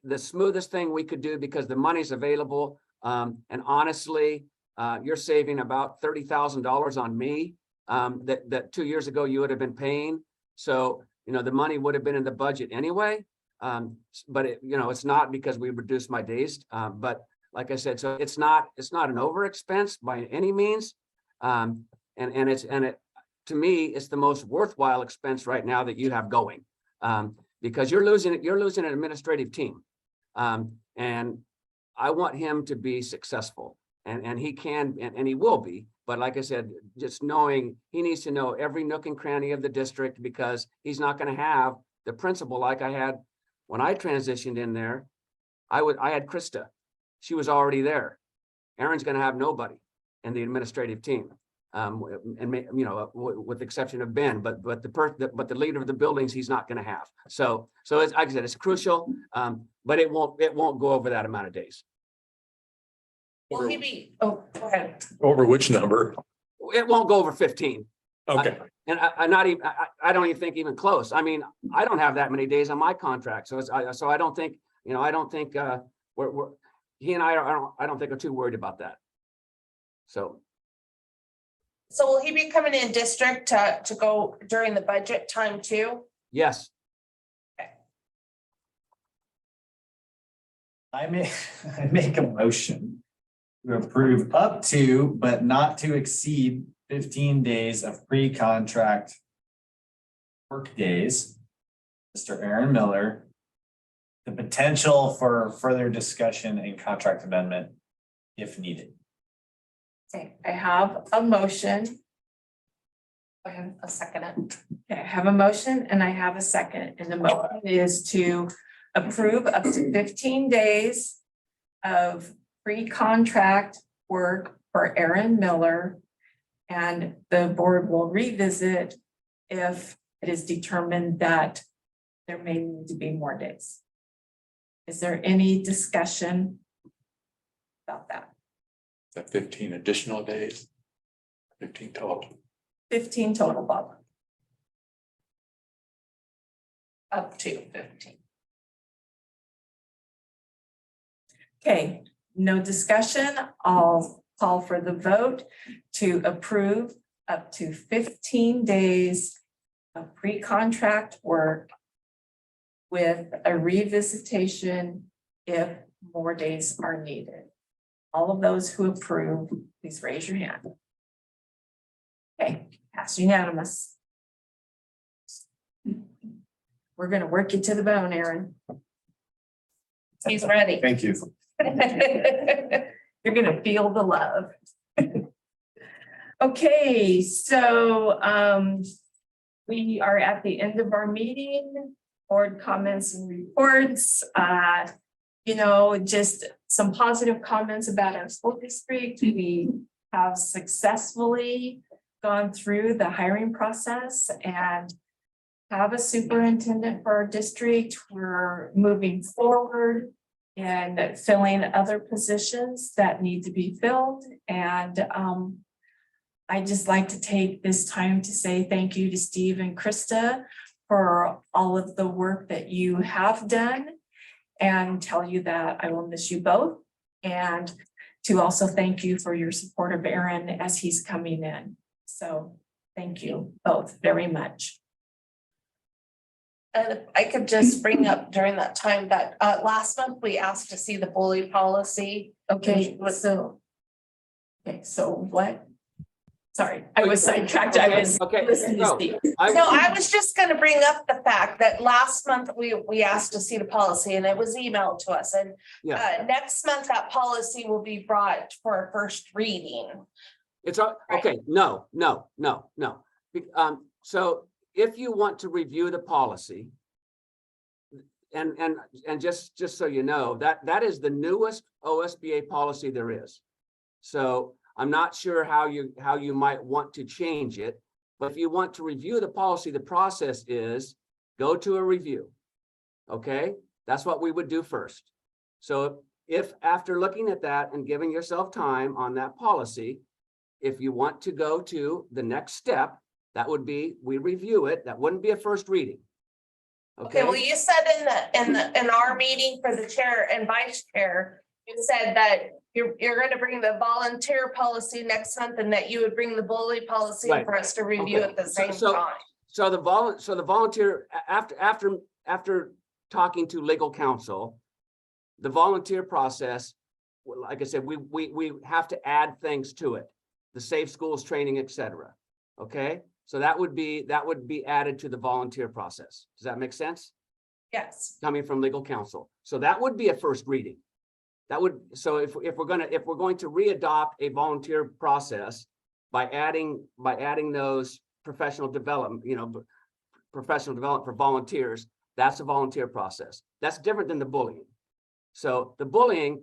the smoothest thing we could do, because the money's available, and honestly, you're saving about $30,000 on me that 2 years ago you would have been paying. So the money would have been in the budget anyway, but it's not, because we reduced my days. But like I said, so it's not an over expense by any means, and to me, it's the most worthwhile expense right now that you have going, because you're losing an administrative team, and I want him to be successful, and he can, and he will be. But like I said, just knowing, he needs to know every nook and cranny of the district, because he's not going to have the principal like I had when I transitioned in there. I had Krista. She was already there. Aaron's going to have nobody in the administrative team. And with the exception of Ben, but the leader of the buildings, he's not gonna have. So it's, like I said, it's crucial, but it won't go over that amount of days. Will he be, oh, go ahead. Over which number? It won't go over 15. Okay, And I don't even think even close. I mean, I don't have that many days on my contract. So I don't think, I don't think, he and I don't think are too worried about that. So. So will he be coming in district to go during the budget time too? Yes, I make a motion to approve up to, but not to exceed 15 days of pre-contract work days. Mr. Aaron Miller, the potential for further discussion and contract amendment if needed. Okay, I have a motion. Go ahead, I'll second it. Okay, I have a motion and I have a second, and the motion is to approve up to 15 days of pre-contract work for Aaron Miller. And the board will revisit if it is determined that there may need to be more days. Is there any discussion about that? the 15 additional days, 15 total. 15 total, Bob. Up to 15. Okay, no discussion. I'll call for the vote to approve up to 15 days of pre-contract work with a revisitation if more days are needed. All of those who approve, please raise your hand. Okay, pass unanimous. We're gonna work you to the bone, Aaron. He's ready. Thank you. You're gonna feel the love. Okay, so we are at the end of our meeting, board comments and reports. Just some positive comments about our school district. We have successfully gone through the hiring process and have a superintendent for our district. We're moving forward and filling other positions that need to be filled. And I just like to take this time to say thank you to Steve and Krista for all of the work that you have done, and tell you that I will miss you both. And to also thank you for your support of Aaron as he's coming in. So thank you both very much. And if I could just bring up during that time that last month we asked to see the bully policy. Okay, so what? Sorry, I was sidetracked. I was okay. listening to No, Steve. I was just gonna bring up the fact that last month we asked to see the policy and it was emailed to us, and Yeah. next month that policy will be brought for a first reading. It's okay. No. So if you want to review the policy, and just so you know, that is the newest OSBA policy there is. So I'm not sure how you might want to change it, but if you want to review the policy, the process is go to a review. Okay, that's what we would do first. So if after looking at that and giving yourself time on that policy, if you want to go to the next step, that would be we review it. That wouldn't be a first reading. Okay, well, you said in our meeting for the chair and vice chair, you said that you're gonna bring the volunteer policy next month and that you would bring the bully policy Right. for us to review Okay. at the same So- time. So the volunteer, after talking to legal counsel, the volunteer process, like I said, we have to add things to it, the safe schools training, et cetera. Okay, so that would be added to the volunteer process. Does that make sense? Yes. Coming from legal counsel. So that would be a first reading. That would, so if we're going to readopt a volunteer process by adding those professional development, professional development for volunteers, that's a volunteer process. That's different than the bullying. So the bullying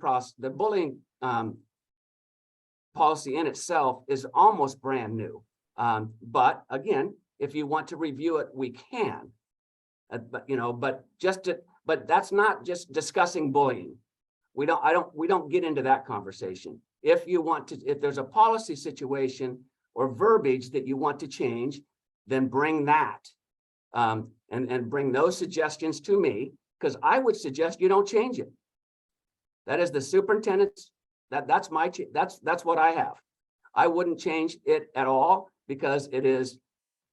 policy in itself is almost brand new. But again, if you want to review it, we can. But you know, but that's not just discussing bullying. We don't get into that conversation. If you want to, if there's a policy situation or verbiage that you want to change, then bring that. And bring those suggestions to me, because I would suggest you don't change it. That is the superintendent's, that's what I have. I wouldn't change it at all because it is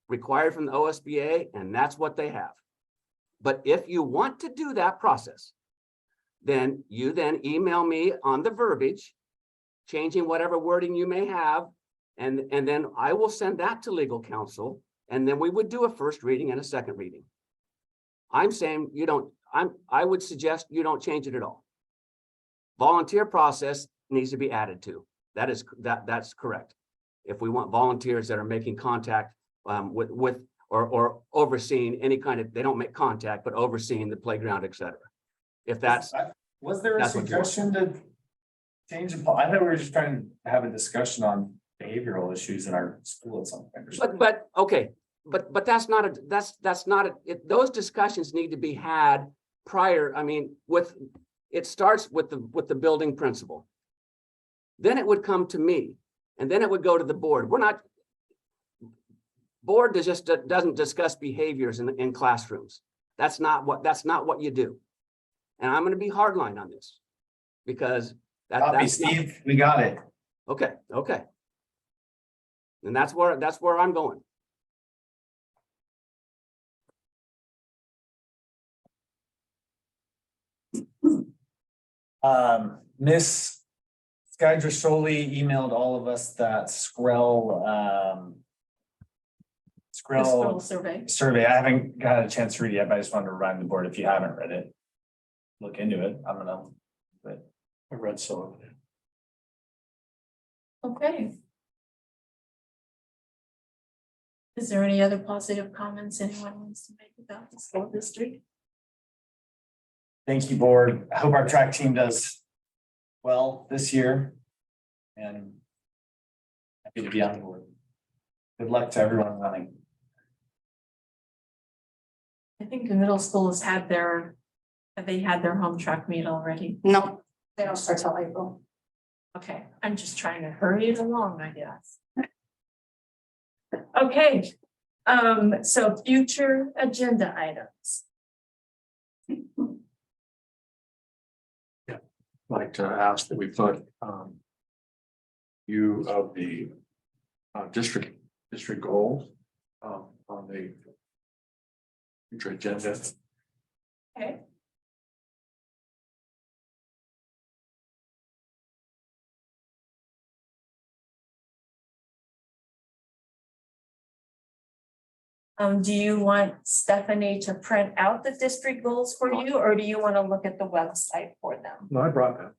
required from the OSBA and that's what they have. But if you want to do that process, then you email me on the verbiage, changing whatever wording you may have, and then I will send that to legal counsel, and then we would do a first reading and a second reading. I'm saying I would suggest you don't change it at all. Volunteer process needs to be added to. That's correct. If we want volunteers that are making contact with or overseeing any kind of, they don't make contact, but overseeing the playground, et cetera. If that's. Was there a that's what you want. suggestion to change the, I thought we were just trying to have a discussion on behavioral issues in our school at some point or something. But okay, but that's not those discussions need to be had prior. I mean, it starts with the building principal. Then it would come to me, and then it would go to the board. Board doesn't discuss behaviors in classrooms. That's not what you do. And I'm going to be hardline on this because that's Steve, we got it. Okay. And that's where I'm going. Miss Skydra Soli emailed all of us that Skrill survey. I haven't got a chance to read it yet, but I just wanted to remind the board, if you haven't read it, look into it. I don't know, but I read some of it. Okay. Is there any other positive comments anyone wants to make about the school district? Thank you, board. I hope our track team does well this year. And happy to be on board. Good luck to everyone running. I think the middle school have they had their home track meet already? No, they don't start till April. Okay, I'm just trying to hurry it along, I guess. Okay, so future agenda items. Like to ask that we put view of the district goals on the future agenda. Okay. Do you want Stephanie to print out the district goals for you, or do you want to look at the website for them? No, I brought that.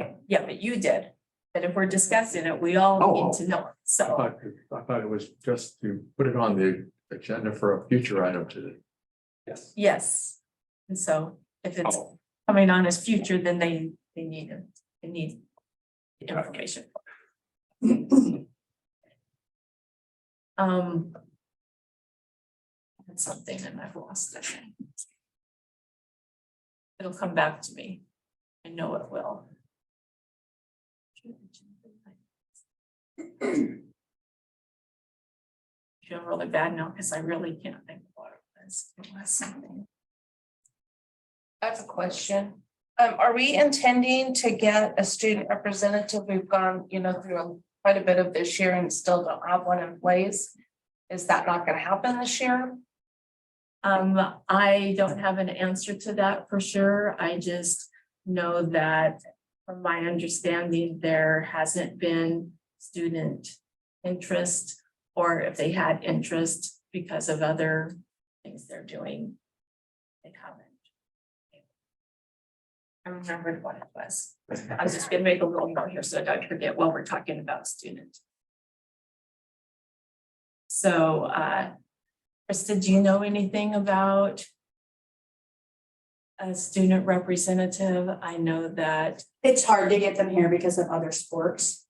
Okay, yeah, but you did. But if we're discussing it, we all need to know it, so. I thought it was just to put it on the agenda for a future item today. Yes. Yes, and so if it's coming on as future, then they need it, they need the information. That's something and I've lost it. It'll come back to me. I know it will. I feel really bad now because I really can't think of what it was. It was something. I have a question. Are we intending to get a student representative? We've gone, through quite a bit of this year and still don't have one in place. Is that not going to happen this year? I don't have an answer to that for sure. I just know that from my understanding, there hasn't been student interest, or if they had interest because of other things they're doing, they haven't. I remembered what it was. I was just gonna make a little note here so I don't forget while we're talking about student. So, Krista, do you know anything about a student representative? I know that It's hard to get them here because of other sports.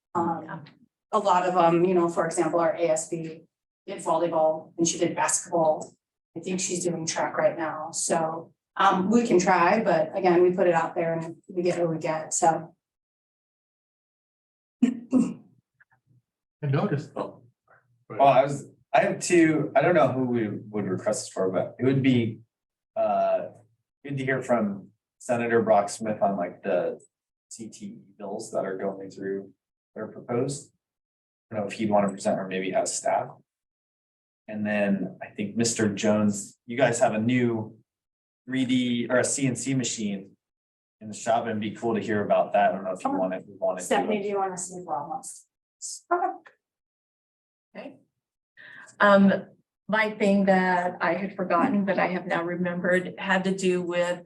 A lot of them, you know, for example, our ASB did volleyball and she did basketball. I think she's doing track right now, so we can try, but again, we put it out there and we get what we get, so. I noticed though. Well, I have two, I don't know who we would request this for, but it would be good to hear from Senator Brock Smith on like the CTE bills that are going through that are proposed. I don't know if he'd want to present or maybe has staff. And then I think Mr. Jones, you guys have a new 3D or a CNC machine in the shop, and it'd be cool to hear about that. I don't know if you want to. Stephanie, do you want to see if Rob wants? Okay. My thing that I had forgotten, but I have now remembered, had to do with,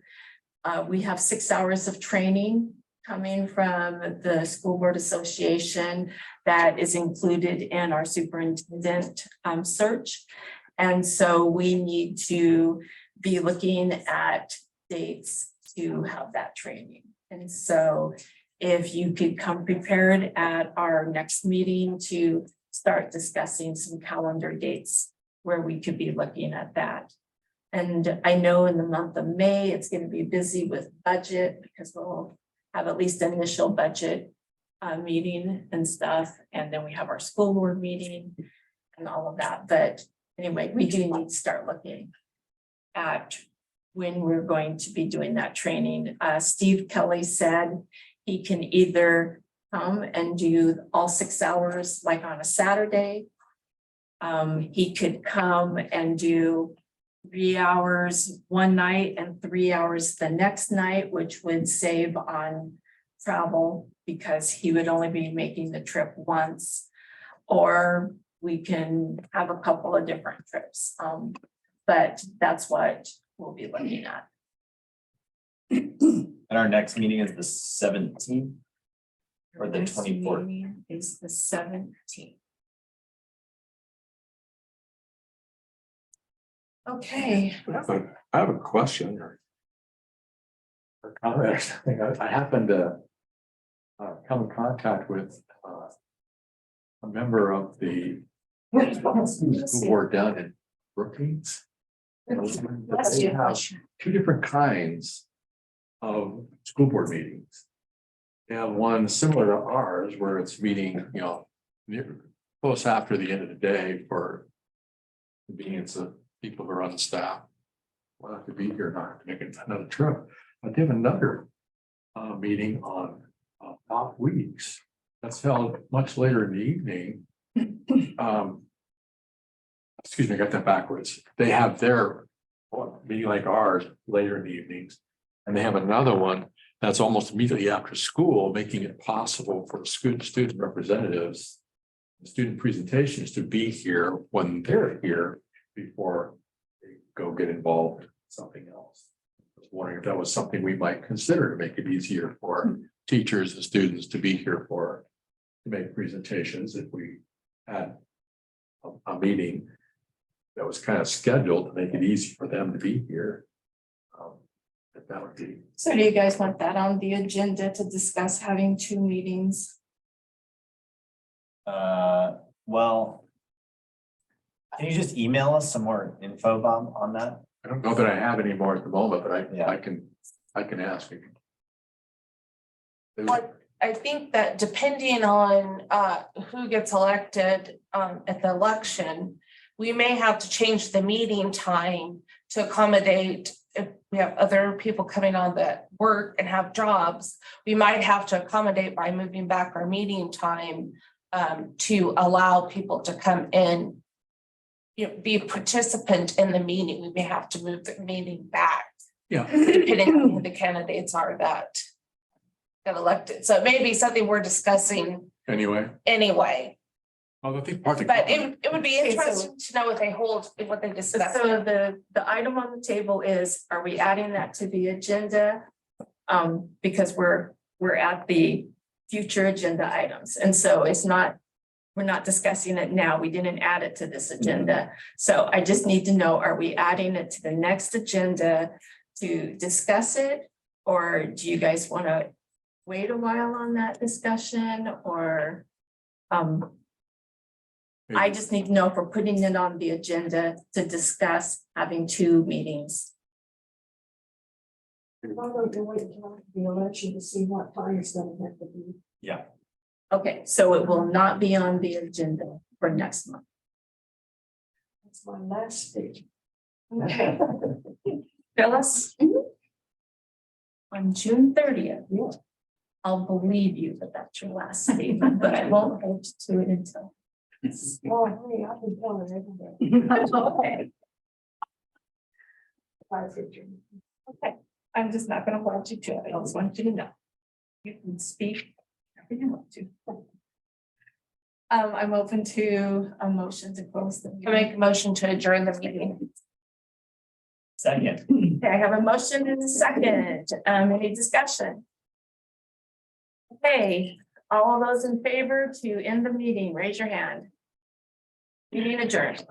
we have 6 hours of training coming from the School Board Association that is included in our superintendent search. And so we need to be looking at dates to have that training. And so if you could come prepared at our next meeting to start discussing some calendar dates where we could be looking at that. And I know in the month of May, it's going to be busy with budget because we'll have at least initial budget meeting and stuff. And then we have our school board meeting and all of that. But anyway, we do need to start looking at when we're going to be doing that training. Steve Kelly said he can either come and do all 6 hours like on a Saturday. He could come and do 3 hours one night and 3 hours the next night, which would save on travel because he would only be making the trip once. Or we can have a couple of different trips. But that's what we'll be looking at. And our next meeting is the 17th. Or the Next 24th. meeting is the 17th. Okay. I have a question or comment. I happened to come in contact with a member of the school board down in Brookings. They have two different kinds of school board meetings. They have one similar to ours where it's meeting, you know, close after the end of the day for convenience of people who are on the staff. Will have to be here, not have to make another trip. But they have another meeting on off weeks. That's held much later in the evening. Excuse me, I got that backwards. They have their meeting like ours later in the evenings. And they have another one that's almost immediately after school, making it possible for student representatives, student presentations to be here when they're here before they go get involved in something else. I was wondering if that was something we might consider to make it easier for teachers and students to be here to make presentations if we had a meeting that was kind of scheduled to make it easy for them to be here. If that would be. So do you guys want that on the agenda to discuss having 2 meetings? Well, can you just email us some more info, Bob, on that? I don't know that I have any more at the moment, but Yeah. I can ask you. Well, I think that depending on who gets elected at the election, we may have to change the meeting time to accommodate if we have other people coming on that work and have jobs. We might have to accommodate by moving back our meeting time to allow people to come in, you know, be a participant in the meeting. We may have to move the meeting back. Yeah. Depending on who the candidates are that get elected. So it may be something we're discussing Anyway, anyway. well, I think part of. But it would be Okay, so- interesting to know what they discuss. So the item on the table is, are we adding that to the agenda? Because we're at the future agenda items. And so it's not, we're not discussing it now. We didn't add it to this agenda. So I just need to know, are we adding it to the next agenda to discuss it? Or do you guys want to wait a while on that discussion or? I just need to know if we're putting it on the agenda to discuss having 2 meetings. Why don't you wait until the election to see what time it's gonna have to be? Yeah. Okay, so it will not be on the agenda for next month. That's my last speech. Okay. Phyllis? On June 30th. Yeah. I'll believe you that that's your last statement, but I won't hold you to it until. Oh, honey, I've been telling everybody. Okay, Okay. I'm just not gonna hold you to it. I just want you to know. You can speak if you want to. I'm open to a motion to close the I meeting. make a motion to adjourn the meeting. Second. Okay, I have a motion and a second. Any discussion? Okay, all those in favor to end the meeting, raise your hand. Meeting adjourned.